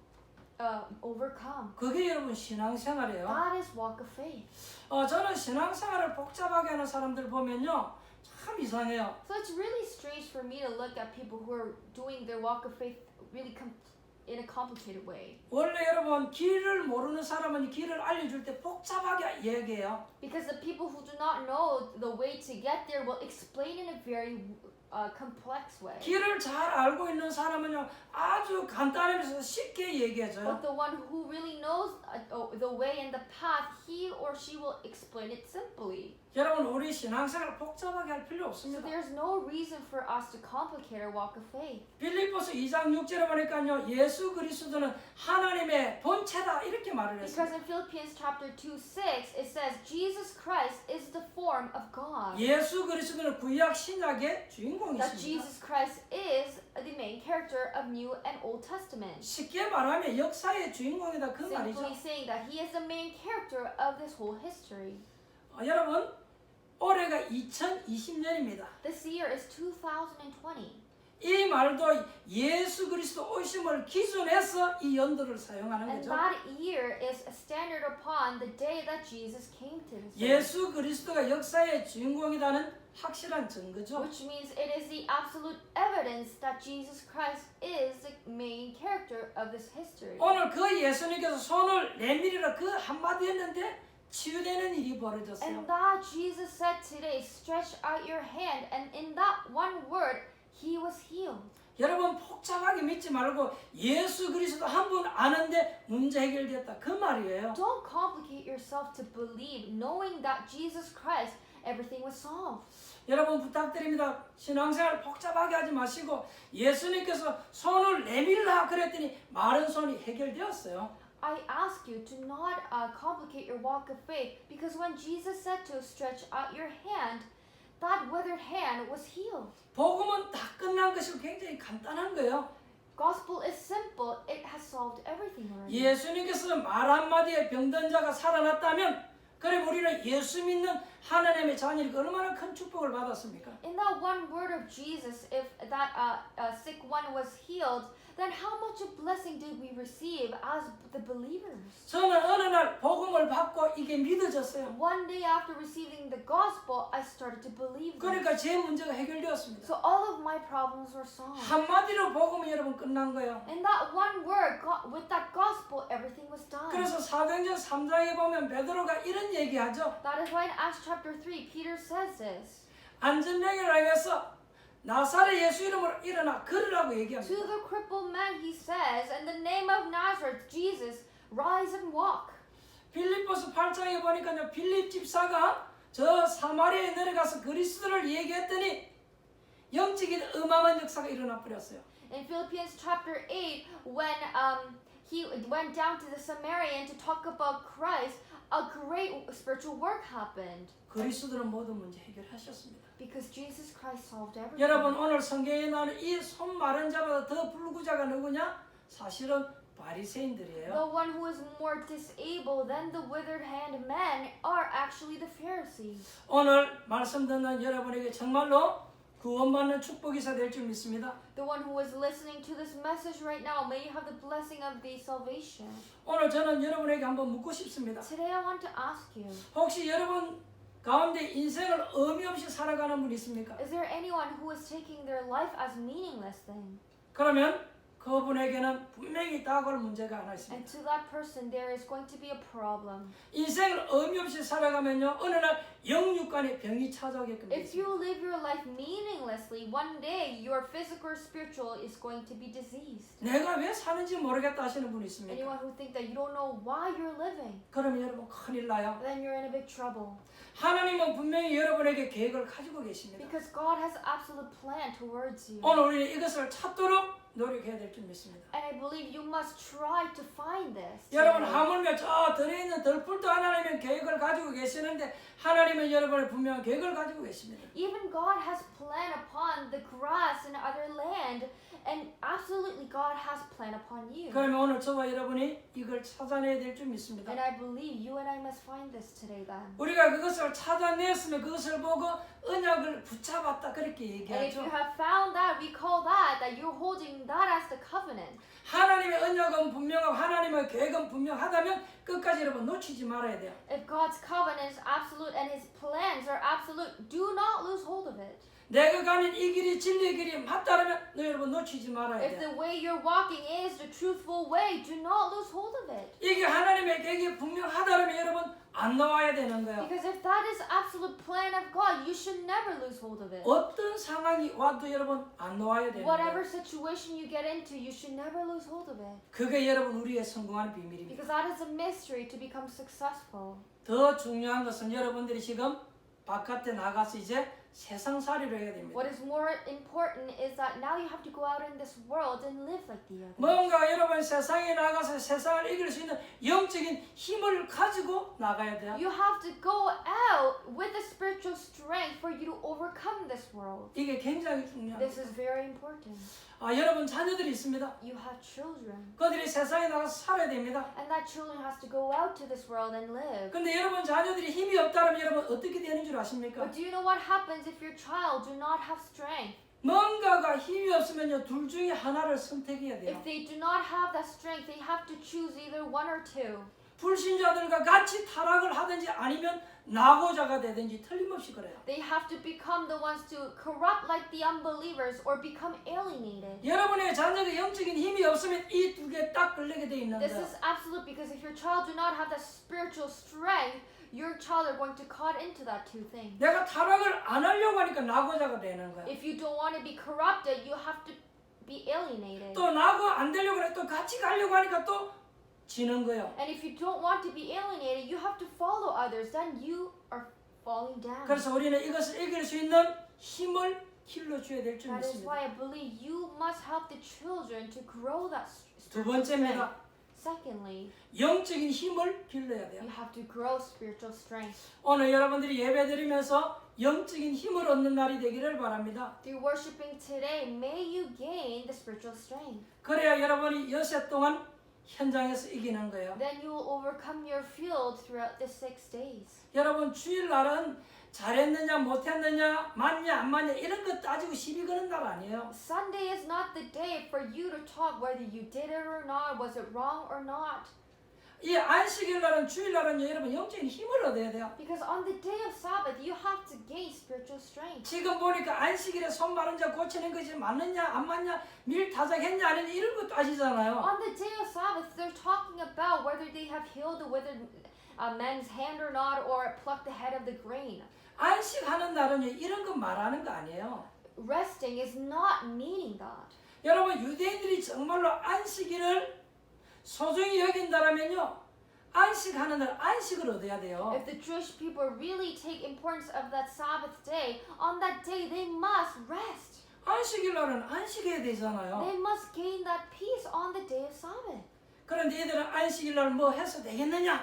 overcome. 그게 여러분 신앙생활이에요. That is walk of faith. 저는 신앙생활을 복잡하게 하는 사람들 보면요. 참 이상해요. So it's really strange for me to look at people who are doing their walk of faith really in a complicated way. 원래 여러분 길을 모르는 사람은 길을 알려줄 때 복잡하게 얘기해요. Because the people who do not know the way to get there will explain in a very complex way. 길을 잘 알고 있는 사람은요 아주 간단하면서 쉽게 얘기해줘요. But the one who really knows the way and the path, he or she will explain it simply. 여러분 우리 신앙생활 복잡하게 할 필요 So 없습니다. there's no reason for us to complicate our walk of faith. 빌립보서 2장 6절에 보니까요 예수 그리스도는 하나님의 본체다 이렇게 말을 Because 했습니다. in Philippians chapter 2:6 it says Jesus Christ is the form of God. 예수 그리스도는 구약 신약의 That 주인공이십니다. Jesus Christ is the main character of New and Old Testament. 쉽게 말하면 역사의 주인공이다 그 말이죠. Simply saying that he is the main character of this whole history. 여러분 올해가 2020년입니다. This year is 2020. 이 말도 예수 그리스도 오심을 기준해서 이 연도를 사용하는 And 거죠. that year is standard upon the day that Jesus came to this earth. 예수 그리스도가 역사의 주인공이라는 확실한 증거죠. Which means it is the absolute evidence that Jesus Christ is the main character of this history. 오늘 그 예수님께서 손을 내밀으라 그 한마디 했는데 치유되는 일이 벌어졌어요. And that Jesus said today, stretch out your hand, and in that one word, he was healed. 여러분 복잡하게 믿지 말고 예수 그리스도 한 분 아는데 문제 해결됐다 그 말이에요. Don't complicate yourself to believe, knowing that Jesus Christ, everything was solved. 여러분 부탁드립니다. 신앙생활 복잡하게 하지 마시고 예수님께서 손을 내밀라 그랬더니 마른 손이 해결되었어요. I ask you to not complicate your walk of faith, because when Jesus said to stretch out your hand, that withered hand was healed. 복음은 다 끝난 것이고 굉장히 간단한 거예요. Gospel is simple. It has solved everything already. 예수님께서 말 한마디에 병든 자가 살아났다면 그럼 우리는 예수 믿는 하나님의 자녀니까 얼마나 큰 축복을 받았습니까? In that one word of Jesus, if that sick one was healed, then how much of blessing did we receive as the believers? 저는 어느 날 복음을 받고 이게 믿어졌어요. One day after receiving the gospel, I started to believe this. 그러니까 제 문제가 해결되었습니다. So all of my problems were solved. 한마디로 복음이 여러분 끝난 거예요. In that one word, with that gospel, everything was done. 그래서 사도행전 3장에 보면 베드로가 이런 얘기하죠. That is why in Acts chapter 3, Peter says this. 안전병을 위해서 나사렛 예수 이름으로 일어나 걸으라고 To 얘기합니다. the crippled man, he says, in the name of Nazareth, Jesus, rise and walk. 빌립보서 8장에 보니까요. 빌립 집사가 저 사마리아에 내려가서 그리스도를 얘기했더니 영적인 어마어마한 역사가 일어나 버렸어요. In Philippians chapter 8, when he went down to the Samaritan to talk about Christ, a great spiritual work happened 그리스도는 모든 문제 해결하셨습니다. because Jesus Christ solved everything. 여러분 오늘 성경에 나오는 이 손 마른 자보다 더 불구자가 누구냐? 사실은 바리새인들이에요. The one who is more disabled than the withered hand men are actually the Pharisees. 오늘 말씀 듣는 여러분에게 정말로 구원받는 축복이사 될 줄 믿습니다. The one who is listening to this message right now, may you have the blessing of the salvation. 오늘 저는 여러분에게 한번 묻고 싶습니다. Today I want to ask you, 혹시 여러분 가운데 인생을 의미 없이 살아가는 분 있습니까? is there anyone who is taking their life as meaningless thing? 그러면 그분에게는 분명히 다가올 문제가 하나 And 있습니다. to that person there is going to be a problem. 인생을 의미 없이 살아가면요 어느 날 영육간의 병이 찾아오게끔 If 됩니다. you live your life meaninglessly, one day your physical or spiritual is going to be diseased. 내가 왜 사는지 모르겠다 하시는 분이 있습니까? Anyone who think that you don't know why you're living, 그러면 여러분 큰일 나요. then you're in a big trouble. 하나님은 분명히 여러분에게 계획을 가지고 계십니다. Because God has absolute plan towards you. 오늘 우리는 이것을 찾도록 노력해야 될 줄 믿습니다. And I believe you must try to find this. 여러분 today. 하물며 저 들에 있는 덜풀도 하나님은 계획을 가지고 계시는데 하나님은 여러분의 분명한 계획을 가지고 계십니다. Even God has plan upon the grass and other land, and absolutely God has plan upon you. 그러면 오늘 저와 여러분이 이걸 찾아내야 될 줄 믿습니다. And I believe you and I must find this today then. 우리가 그것을 찾아냈으면 그것을 보고 언약을 붙잡았다 그렇게 And if 얘기하죠. you have found that, we call that you're holding that as the covenant. 하나님의 언약은 분명하고 하나님의 계획은 분명하다면 끝까지 여러분 놓치지 말아야 돼요. If God's covenant is absolute and His plans are absolute, do not lose hold of it. 내가 가는 이 길이 진리의 길이 맞다면 너 여러분 놓치지 말아야 If 돼요. the way you're walking is the truthful way, do not lose hold of it. 이게 하나님의 계획이 분명하다면 여러분 안 나와야 되는 거예요. Because if that is absolute plan of God, you should never lose hold of it. 어떤 상황이 와도 여러분 안 나와야 되는 Whatever 거예요. situation you get into, you should never lose hold of it. 그게 여러분 우리의 성공하는 비밀입니다. Because that is a mystery to become successful. 더 중요한 것은 여러분들이 지금 바깥에 나가서 이제 세상살이를 해야 됩니다. What is more important is that now you have to go out in this world and live like the others. 뭔가 여러분 세상에 나가서 세상을 이길 수 있는 영적인 힘을 가지고 나가야 돼요. You have to go out with the spiritual strength for you to overcome this world. 이게 굉장히 중요합니다. This is very important. 여러분 자녀들이 있습니다. You have children, 그들이 세상에 나가서 살아야 됩니다. and that children has to go out to this world and live. 근데 여러분 자녀들이 힘이 없다면 여러분 어떻게 되는 줄 아십니까? But do you know what happens if your child do not have strength? 뭔가가 힘이 없으면요 둘 중에 하나를 선택해야 돼요. If they do not have that strength, they have to choose either one or two. 불신자들과 같이 타락을 하든지 아니면 낙오자가 되든지 틀림없이 그래요. They have to become the ones to corrupt like the unbelievers or become alienated. 여러분의 자녀가 영적인 힘이 없으면 이 두 개 딱 걸리게 돼 있는 This 거예요. is absolute because if your child do not have that spiritual strength, your child are going to caught into that two things. 내가 타락을 안 하려고 하니까 낙오자가 되는 거예요. If you don't want to be corrupted, you have to be alienated. 또 낙오 안 되려고 해 또 같이 가려고 하니까 또 지는 거예요. And if you don't want to be alienated, you have to follow others. Then you are falling down. 그래서 우리는 이것을 이길 수 있는 힘을 길러줘야 될 줄 That is 믿습니다. why I believe you must help the children to grow that 두 spiritual strength. 번째입니다. Secondly, 영적인 힘을 길러야 돼요. you have to grow spiritual strength. 오늘 여러분들이 예배드리면서 영적인 힘을 얻는 날이 되기를 바랍니다. Through worshiping today, may you gain the spiritual strength. 그래야 여러분이 여세 동안 현장에서 이기는 거예요. Then you will overcome your field throughout the 6 days. 여러분 주일날은 잘했느냐 못했느냐 맞냐 안 맞냐 이런 거 따지고 시비 거는 날 아니에요. Sunday is not the day for you to talk whether you did it or not, was it wrong or not. 이 안식일날은 주일날은 여러분 영적인 힘을 얻어야 돼요. Because on the day of Sabbath, you have to gain spiritual strength. 지금 보니까 안식일에 손 마른 자 고치는 것이 맞느냐 안 맞냐 밀 타작했냐 아니냐 이런 거 따지잖아요. On the day of Sabbath, they're talking about whether they have healed the withered man's hand or not, or plucked the head of the grain. 안식하는 날은요 이런 거 말하는 거 아니에요. Resting is not meaning that. 여러분 유대인들이 정말로 안식일을 소중히 여긴다라면요 안식하는 날 안식을 얻어야 돼요. If the Jewish people really take importance of that Sabbath day, on that day they must rest. 안식일 날은 안식해야 되잖아요. They must gain that peace on the day of Sabbath. 그런데 얘들은 안식일 날 뭐 해서 되겠느냐?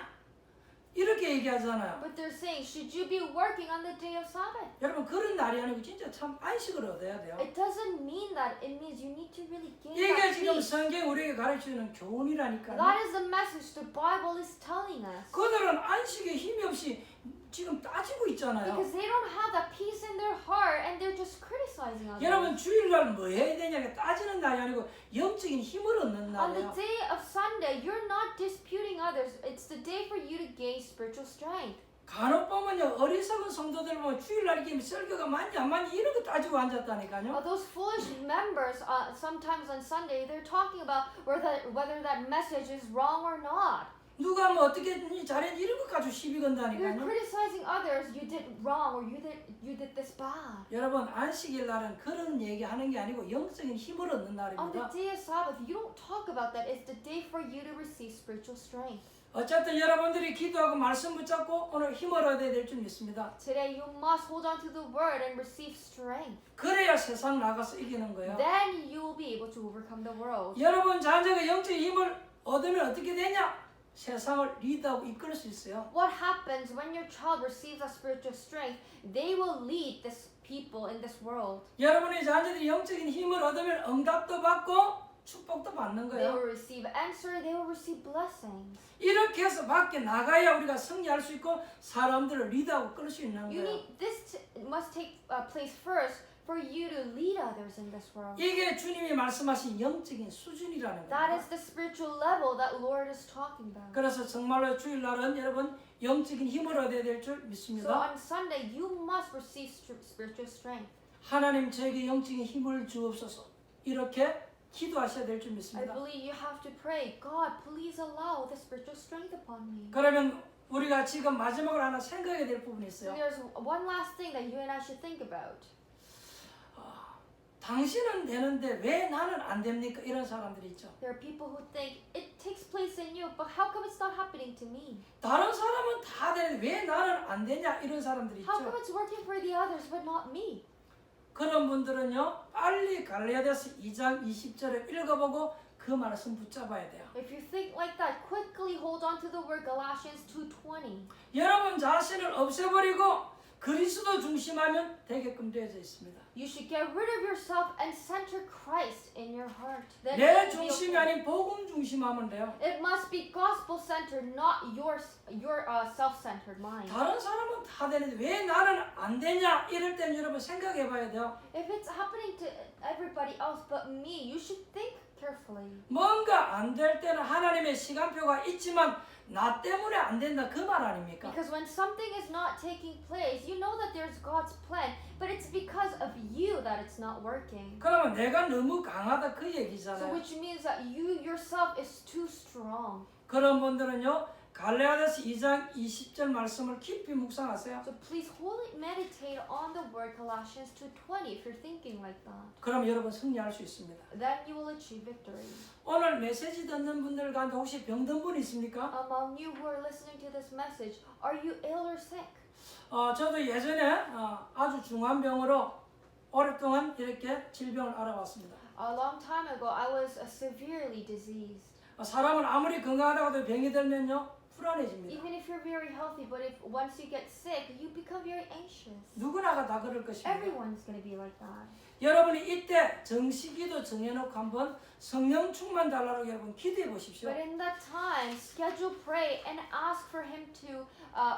이렇게 얘기하잖아요. But they're saying, should you be working on the day of Sabbath? 여러분 그런 날이 아니고 진짜 참 안식을 얻어야 돼요. It doesn't mean that. It means you need to really gain 이게 that 지금 peace. 성경 우리에게 가르치는 교훈이라니까요. That is the message the Bible is telling us. 그들은 안식에 힘이 없이 지금 따지고 있잖아요. Because they don't have that peace in their heart and they're just criticizing others. 여러분 주일날 뭐 해야 되냐 따지는 날이 아니고 영적인 힘을 얻는 On the 날이에요. day of Sunday, you're not disputing others. It's the day for you to gain spiritual strength. 간혹 보면요 어리석은 성도들 보면 주일날 이렇게 설교가 많이 안 많이 이런 거 따지고 앉았다니까요. Those foolish members, sometimes on Sunday, they're talking about whether that message is wrong or not. 누가 뭐 어떻게 했니 잘했니 이런 것 가지고 시비 You're 건다니까요. criticizing others. You did wrong or you did this bad. 여러분 안식일 날은 그런 얘기하는 게 아니고 영적인 힘을 얻는 On the 날입니다. day of Sabbath, you don't talk about that. It's the day for you to receive spiritual strength. 어쨌든 여러분들이 기도하고 말씀 붙잡고 오늘 힘을 얻어야 될 줄 믿습니다. Today, you must hold on to the word and receive strength. 그래야 세상 나가서 이기는 거예요. Then you will be able to overcome the world. 여러분 자녀가 영적인 힘을 얻으면 어떻게 되냐? 세상을 리드하고 이끌 수 있어요. What happens when your child receives that spiritual strength? They will lead this people in this world. 여러분의 자녀들이 영적인 힘을 얻으면 응답도 받고 축복도 받는 They 거예요. will receive answer. They will receive blessings. 이렇게 해서 밖에 나가야 우리가 승리할 수 있고 사람들을 리드하고 끌 수 있는 You 거예요. need this must take place first for you to lead others in this world. 이게 주님이 말씀하신 영적인 수준이라는 That 거예요. is the spiritual level that Lord is talking about. 그래서 정말로 주일날은 여러분 영적인 힘을 얻어야 될 줄 So 믿습니다. on Sunday, you must receive spiritual strength. 하나님 저에게 영적인 힘을 주옵소서 이렇게 기도하셔야 될 줄 I 믿습니다. believe you have to pray, God, please allow the spiritual strength upon me. 그러면 우리가 지금 마지막으로 하나 생각해야 될 부분이 So 있어요. there's one last thing that you and I should think about. 당신은 되는데 왜 나는 안 됩니까? 이런 사람들이 있죠. There are people who think it takes place in you, but how come it's not happening to me? 다른 사람은 다 되는데 왜 나는 안 되냐? 이런 사람들이 How come 있죠. it's working for the others but not me? 그런 분들은요. 빨리 갈라디아서 2장 20절을 읽어보고 그 말씀 붙잡아야 돼요. If you think like that, quickly hold on to the word Galatians 2:20. 여러분 자신을 없애버리고 그리스도 중심하면 되게끔 되어져 있습니다. You should get rid of yourself and center Christ in your heart. Then 내 it will be 중심이 okay. 아닌 복음 중심하면 돼요. It must be gospel-centered, not your self-centered mind. 다른 사람은 다 되는데 왜 나는 안 되냐? 이럴 때는 여러분 생각해 봐야 돼요. If it's happening to everybody else but me, you should think carefully. 뭔가 안 될 때는 하나님의 시간표가 있지만 나 때문에 안 된다 그 말 아닙니까? Because when something is not taking place, you know that there's God's plan, but it's because of you that it's not working. 그러면 내가 너무 강하다 그 So 얘기잖아요. which means that you yourself is too strong. 그런 분들은요. 갈라디아서 2장 20절 말씀을 깊이 묵상하세요. So please wholly meditate on the word Colossians 2:20 if you're thinking like that. 그럼 여러분 승리할 수 있습니다. Then you will achieve victory. 오늘 메시지 듣는 분들 가운데 혹시 병든 분 있습니까? Among you who are listening to this message, are you ill or sick? 저도 예전에 아주 중한 병으로 오랫동안 이렇게 질병을 알아봤습니다. A long time ago, I was severely diseased. 사람은 아무리 건강하다고 해도 병이 들면요 불안해집니다. Even if you're very healthy, but if once you get sick, you become very anxious. 누구나가 다 그럴 것입니다. Everyone's going to be like that. 여러분이 이때 정식기도 정해놓고 한번 성령 충만 달라고 여러분 기도해 보십시오. But in that time, schedule pray and ask for Him to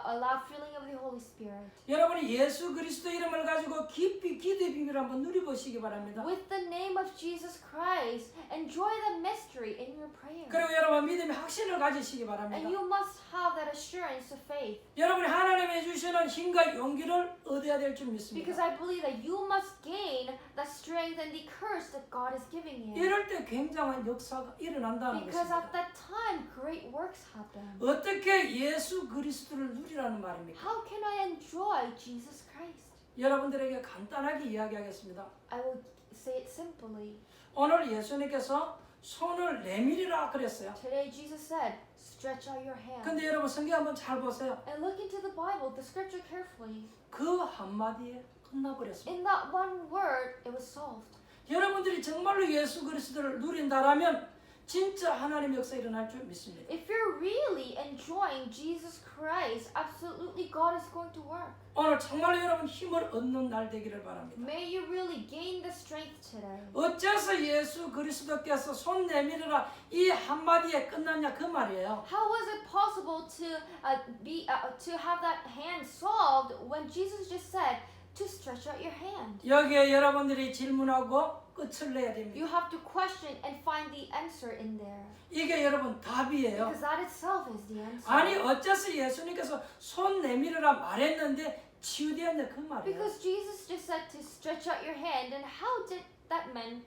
allow filling of the Holy Spirit. 여러분이 예수 그리스도 이름을 가지고 깊이 기도의 비밀을 한번 누려보시기 바랍니다. With the name of Jesus Christ, enjoy the mystery in your prayer. 그리고 여러분 믿음의 확신을 가지시기 바랍니다. And you must have that assurance of faith. 여러분이 하나님이 주시는 힘과 용기를 얻어야 될 줄 Because 믿습니다. I believe that you must gain the strength and the courage that God is giving you. 이럴 때 굉장한 역사가 일어난다는 Because at 것입니다. that time, great works happen. 어떻게 예수 그리스도를 누리라는 말입니까? How can I enjoy Jesus Christ? 여러분들에게 간단하게 이야기하겠습니다. I will say it simply. 오늘 예수님께서 손을 내밀이라 그랬어요. Today, Jesus said, stretch out your hand. 근데 여러분 성경 한번 잘 보세요. And look into the Bible, the scripture carefully. 그 한마디에 끝나버렸습니다. In that one word, it was solved. 여러분들이 정말로 예수 그리스도를 누린다라면 진짜 하나님의 역사 일어날 줄 믿습니다. If you're really enjoying Jesus Christ, absolutely God is going to work. 오늘 정말로 여러분 힘을 얻는 날 되기를 바랍니다. May you really gain the strength today. 어째서 예수 그리스도께서 손 내밀어라 이 한마디에 끝났냐 그 말이에요. How was it possible to have that hand solved when Jesus just said to stretch out your hand? 여기에 여러분들이 질문하고 끝을 내야 됩니다. You have to question and find the answer in there. 이게 여러분 답이에요. Because that itself is the answer. 아니 어째서 예수님께서 손 내밀어라 말했는데 치유되었냐 그 말이에요. Because Jesus just said to stretch out your hand, and how did that man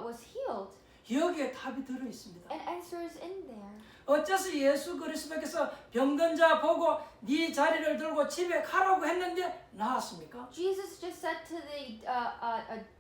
was healed? 여기에 답이 들어 있습니다. An answer is in there. 어째서 예수 그리스도께서 병든 자 보고 네 자리를 들고 집에 가라고 했는데 나았습니까? Jesus just said to the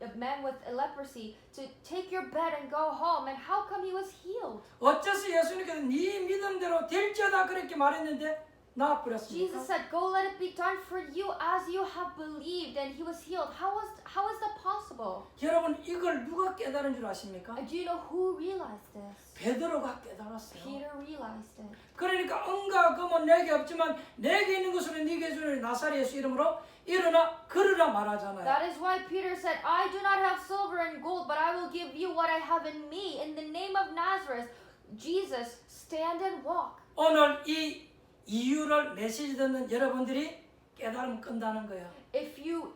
a man with leprosy to take your bed and go home, and how come he was healed? 어째서 예수님께서 네 믿음대로 될지어다 그렇게 말했는데 나아버렸습니까? Jesus said, "Go, let it be done for you as you have believed," and he was healed. How is that possible? 여러분 이걸 누가 깨달은 줄 아십니까? And do you know who realized this? 베드로가 깨달았어요. Peter realized it. 그러니까 은과 금은 내게 없지만 내게 있는 것으로 네게 주는 나사렛 예수 이름으로 일어나 걸으라 말하잖아요. That is why Peter said, "I do not have silver and gold, but I will give you what I have in me. In the name of Nazareth, Jesus, stand and walk." 오늘 이 이유를 메시지 듣는 여러분들이 깨달으면 끝나는 거예요. If you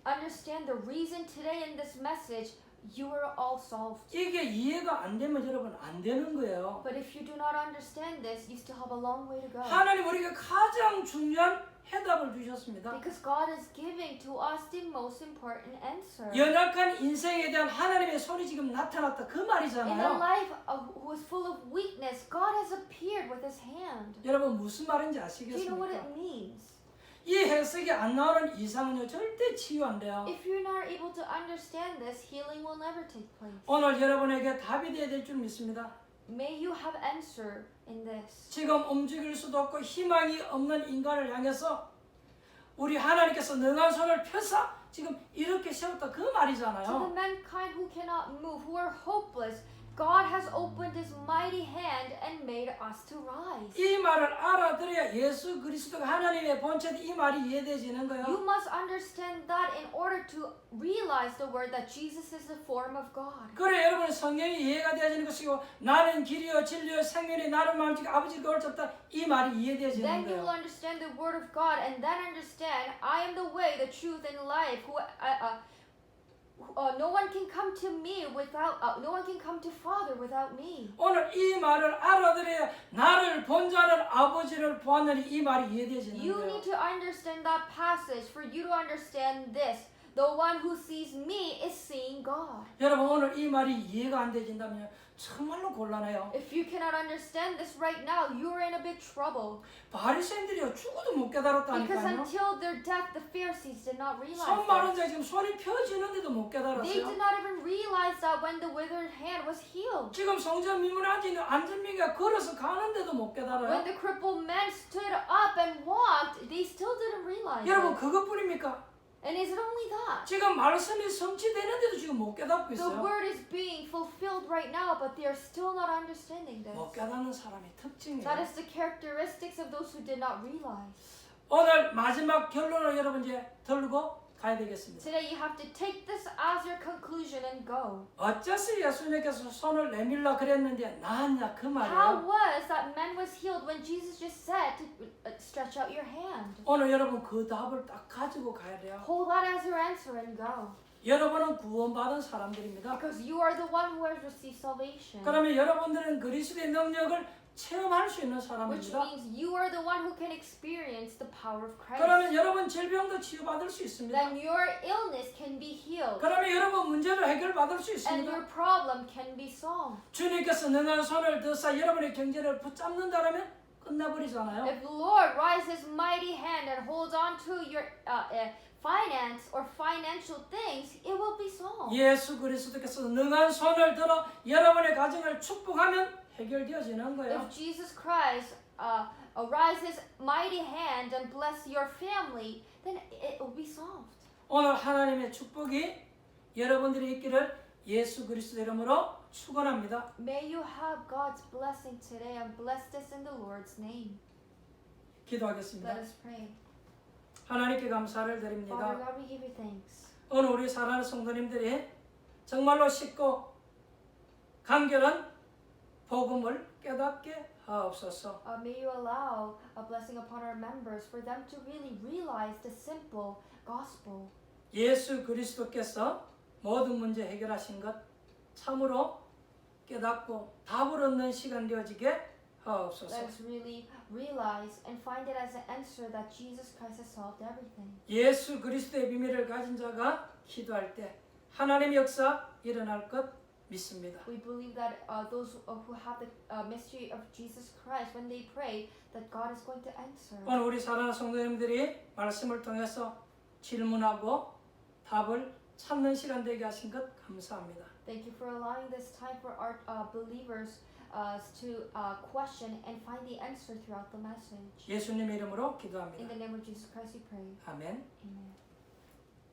understand the reason today in this message, you are all solved. 이게 이해가 안 되면 여러분 안 되는 거예요. But if you do not understand this, you still have a long way to go. 하나님 우리에게 가장 중요한 해답을 주셨습니다. Because God is giving to us the most important answer. 연약한 인생에 대한 하나님의 손이 지금 나타났다 그 In a 말이잖아요. life who is full of weakness, God has appeared with His hand. 여러분 무슨 말인지 Do you know what 아시겠습니까? it means? 이 해석이 안 나오는 이상은요 절대 치유 안 돼요. If you're not able to understand this, healing will never take place. 오늘 여러분에게 답이 되어야 될 줄 믿습니다. May you have answer in this. 지금 움직일 수도 없고 희망이 없는 인간을 향해서 우리 하나님께서 능한 손을 펴사 지금 이렇게 세웠다 그 To the 말이잖아요. mankind who cannot move, who are hopeless, God has opened His mighty hand and made us to rise. 이 말을 알아들어야 예수 그리스도가 하나님의 본체다 이 말이 이해되지는 You 거예요. must understand that in order to realize the word that Jesus is the form of God. 그래 여러분 성경이 이해가 되어지는 것이고 나는 길이요 진리요 생명이 나를 마음지고 아버지가 옳다 이 말이 이해되어지는 Then you will 거예요. understand the word of God, and then understand I am the way, the truth, and life. No one can come to me without. No one can come to Father without me. 오늘 이 말을 알아들어야 나를 본자는 아버지를 보았느니 이 말이 이해되어지는 You 거예요. need to understand that passage for you to understand this. The one who sees me is seeing God. 여러분 오늘 이 말이 이해가 안 되진다면 정말로 곤란해요. If you cannot understand this right now, you are in a big trouble. 바리새인들이요 죽어도 못 Because 깨달았다니까요. until their death, the Pharisees did not realize 손 마른 this. 자 지금 손이 펴지는데도 못 They 깨달았어요. did not even realize that when the withered hand was healed. 지금 성전 미문에 앉아있는 안전민이가 걸어서 가는데도 못 When 깨달아요. the crippled man stood up and walked, they still didn't realize 여러분 it. 그것뿐입니까? And is it only that? 지금 말씀이 성취되는데도 지금 못 깨닫고 The 있어요. word is being fulfilled right now, but they are still not understanding this. 못 깨닫는 사람의 특징이에요. That is the characteristics of those who did not realize. 오늘 마지막 결론을 여러분 이제 들고 가야 되겠습니다. Today you have to take this as your conclusion and go. 어째서 예수님께서 손을 내밀라 그랬는데 나았냐 그 How 말이에요. was that man was healed when Jesus just said to stretch out your hand? 오늘 여러분 그 답을 딱 가지고 가야 돼요. Hold that as your answer and go. 여러분은 구원받은 사람들입니다. Because you are the one who has received salvation. 그러면 여러분들은 그리스도의 능력을 체험할 수 있는 Which 사람입니다. means you are the one who can experience the power of Christ. 그러면 여러분 질병도 치유받을 수 있습니다. Then your illness can be healed. 그러면 여러분 문제도 해결받을 수 And 있습니다. your problem can be solved. 주님께서 능한 손을 드사 여러분의 경제를 붙잡는다면 끝나버리잖아요. If the Lord rises mighty hand and holds on to your finance or financial things, it will be solved. 예수 그리스도께서 능한 손을 들어 여러분의 가정을 축복하면 해결되어지는 거예요. If Jesus Christ rises mighty hand and bless your family, then it will be solved. 오늘 하나님의 축복이 여러분들이 있기를 예수 그리스도 이름으로 축원합니다. May you have God's blessing today and bless this in the Lord's name. 기도하겠습니다. Let us pray. 하나님께 감사를 Father 드립니다. God, we give you thanks. 오늘 우리 사랑하는 성도님들이 정말로 쉽고 간결한 복음을 깨닫게 하옵소서. May you allow a blessing upon our members for them to really realize the simple gospel. 예수 그리스도께서 모든 문제 해결하신 것 참으로 깨닫고 답을 얻는 시간 되어지게 하옵소서. Let us really realize and find it as an answer that Jesus Christ has solved everything. 예수 그리스도의 비밀을 가진 자가 기도할 때 하나님의 역사 일어날 것 믿습니다. We believe that those who have the mystery of Jesus Christ, when they pray, that God is going to answer. 오늘 우리 사랑하는 성도님들이 말씀을 통해서 질문하고 답을 찾는 시간 되게 하신 것 감사합니다. Thank you for allowing this time for our believers to question and find the answer throughout the message. 예수님의 이름으로 In 기도합니다. the name of Jesus Christ we pray. 아멘. Amen.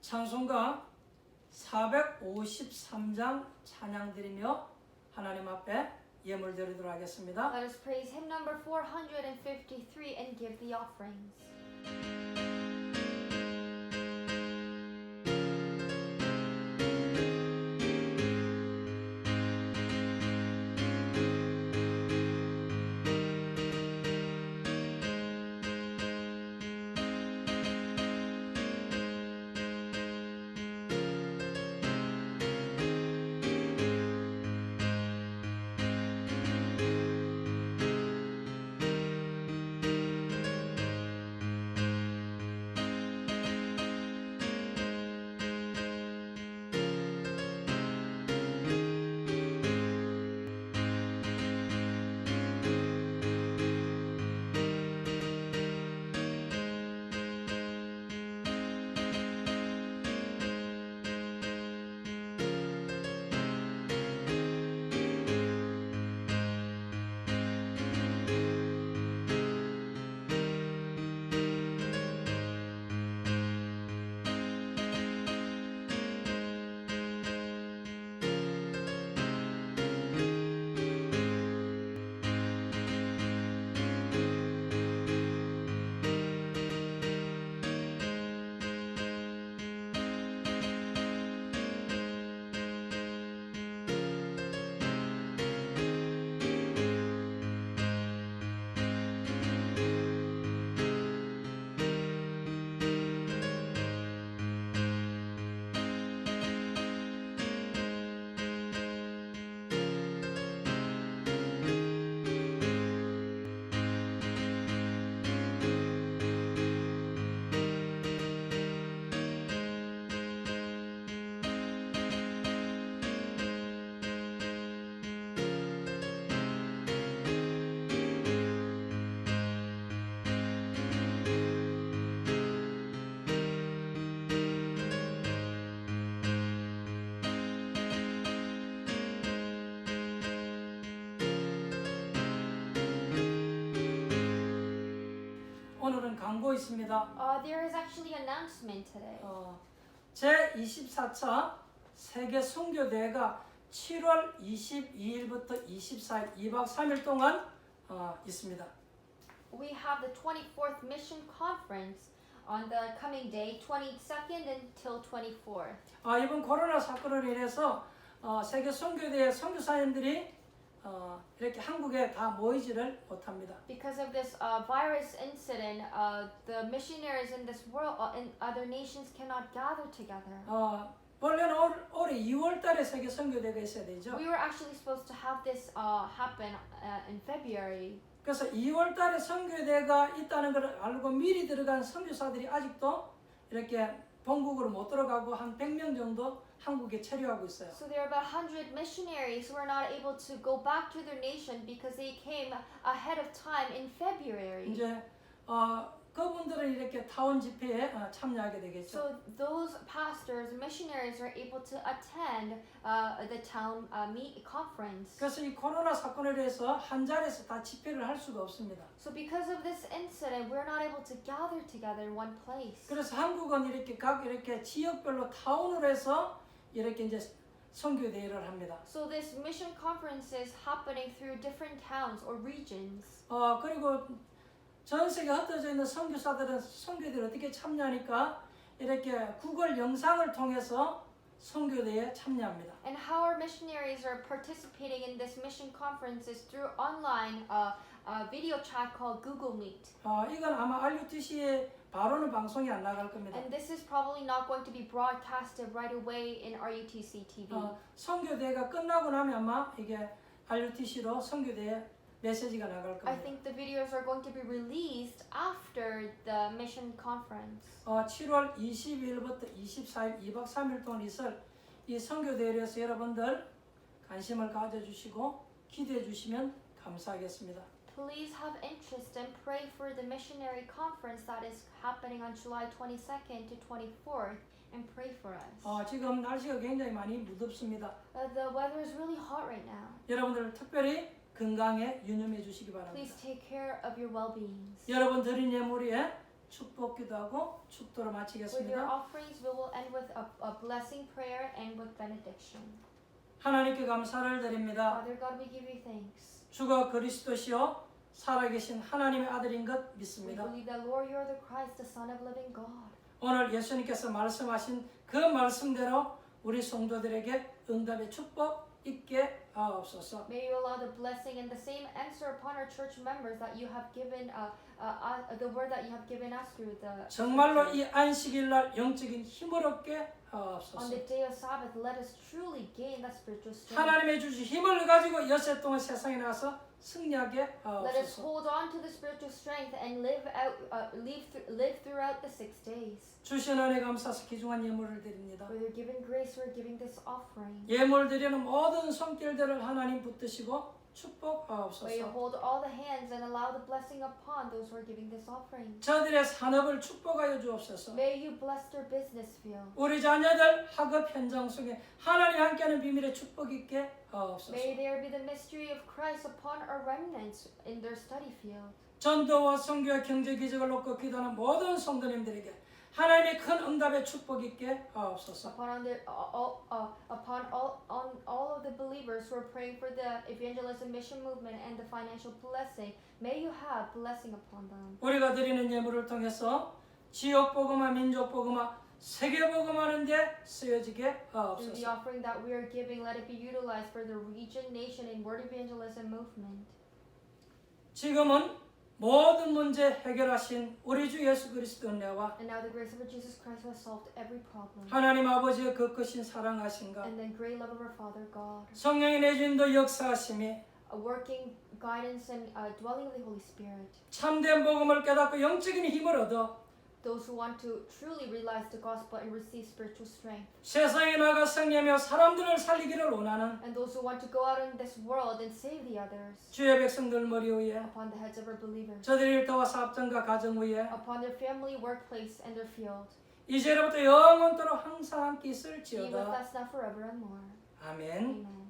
찬송가 453장 찬양 드리며 하나님 앞에 예물 드리도록 하겠습니다. Let us praise hymn number 453 and give the offerings. 오늘은 광고 있습니다. There is actually an announcement today. 제24차 세계 선교대회가 7월 22일부터 24일 2박 3일 동안 있습니다. We have the 24th Mission Conference on the coming day, 22nd until 24th. 이번 코로나 사건으로 인해서 세계 선교대회 선교사님들이 이렇게 한국에 다 모이지를 못합니다. Because of this virus incident, the missionaries in this world, in other nations, cannot gather together. 원래는 올해 2월 달에 세계 선교대회가 있어야 되죠. We were actually supposed to have this happen in February. 그래서 2월 달에 선교대회가 있다는 걸 알고 미리 들어간 선교사들이 아직도 이렇게 본국으로 못 들어가고 한 100명 정도 한국에 체류하고 있어요. So there are about 100 missionaries who are not able to go back to their nation because they came ahead of time in February. 이제 그분들은 이렇게 타운 집회에 참여하게 되겠죠. So those pastors, missionaries are able to attend the town meet conference. 그래서 이 코로나 사건에 대해서 한 자리에서 다 집회를 할 수가 없습니다. So because of this incident, we're not able to gather together in one place. 그래서 한국은 이렇게 각 이렇게 지역별로 타운으로 해서 이렇게 이제 선교 대회를 합니다. So this mission conference is happening through different towns or regions. 그리고 전 세계 흩어져 있는 선교사들은 선교대회에 어떻게 참여하니까 이렇게 구글 영상을 통해서 선교대회에 참여합니다. And how our missionaries are participating in this mission conference is through online video chat called Google Meet. 이건 아마 RUTC에 바로는 방송이 안 나갈 겁니다. And this is probably not going to be broadcasted right away in RUTC TV. 선교대회가 끝나고 나면 아마 이게 RUTC로 선교대회 메시지가 나갈 I 겁니다. think the videos are going to be released after the mission conference. 7월 22일부터 24일 2박 3일 동안 있을 이 선교대회에서 여러분들 관심을 가져주시고 기대해 주시면 감사하겠습니다. Please have interest and pray for the missionary conference that is happening on July 22nd to 24th and pray for us. 지금 날씨가 굉장히 많이 무덥습니다. The weather is really hot right now. 여러분들 특별히 건강에 유념해 주시기 바랍니다. Please take care of your well-beings. 여러분 드린 예물에 축복 기도하고 축도를 With your 마치겠습니다. offerings, we will end with a blessing prayer and with benediction. 하나님께 감사를 드립니다. Father God, we give you thanks. 주가 그리스도시요 살아계신 하나님의 아들인 것 We 믿습니다. believe that, Lord, you are the Christ, the Son of living God. 오늘 예수님께서 말씀하신 그 말씀대로 우리 성도들에게 응답의 축복 있게 하옵소서. May you allow the blessing and the same answer upon our church members that you have given, the word that you have given us through the. 정말로 이 안식일 날 영적인 힘을 얻게 On 하옵소서. the day of Sabbath, let us truly gain that spiritual strength. 하나님의 주신 힘을 가지고 여세 동안 세상에 나가서 승리하게 Let us 하옵소서. hold on to the spiritual strength and live throughout the 6 days. 주신 은혜 감사서 귀중한 예물을 드립니다. For your given grace, we're giving this offering. 예물 드리는 모든 손길들을 하나님 붙드시고 May you 축복하옵소서. hold all the hands and allow the blessing upon those who are giving this offering. 저들의 산업을 축복하여 주옵소서. May you bless their business field. 우리 자녀들 학업 현장 속에 하나님 함께하는 비밀의 축복 있게 하옵소서. May there be the mystery of Christ upon our remnants in their study field. 전도와 선교와 경제 기적을 놓고 기도하는 모든 성도님들에게 하나님의 큰 응답의 축복 있게 하옵소서. Upon all of the believers who are praying for the evangelism mission movement and the financial blessing, may you have blessing upon them. 우리가 드리는 예물을 통해서 지역 복음화, 민족 복음화, 세계 복음화하는 데 쓰여지게 Through the 하옵소서. offering that we are giving, let it be utilized for the region, nation, and word evangelism movement. 지금은 모든 문제 해결하신 우리 주 예수 그리스도 은혜와 And now the grace of our Jesus Christ has solved every problem. 하나님 아버지의 그 크신 사랑하신가 And the great love of our Father God, 성령의 내주인도 역사하심이 a working guidance and dwelling of the Holy Spirit. 참된 복음을 깨닫고 영적인 힘을 얻어 Those who want to truly realize the gospel and receive spiritual strength. 세상에 나가 승리하며 사람들을 살리기를 원하는 And those who want to go out in this world and save the others. 주의 백성들 머리 위에 Upon the heads of our believers. 저들의 일터와 사업장과 가정 위에 Upon their family, workplace, and their field. 이제로부터 영원토록 항상 함께 Be with 있을지어다. us now forever and more. 아멘. Amen.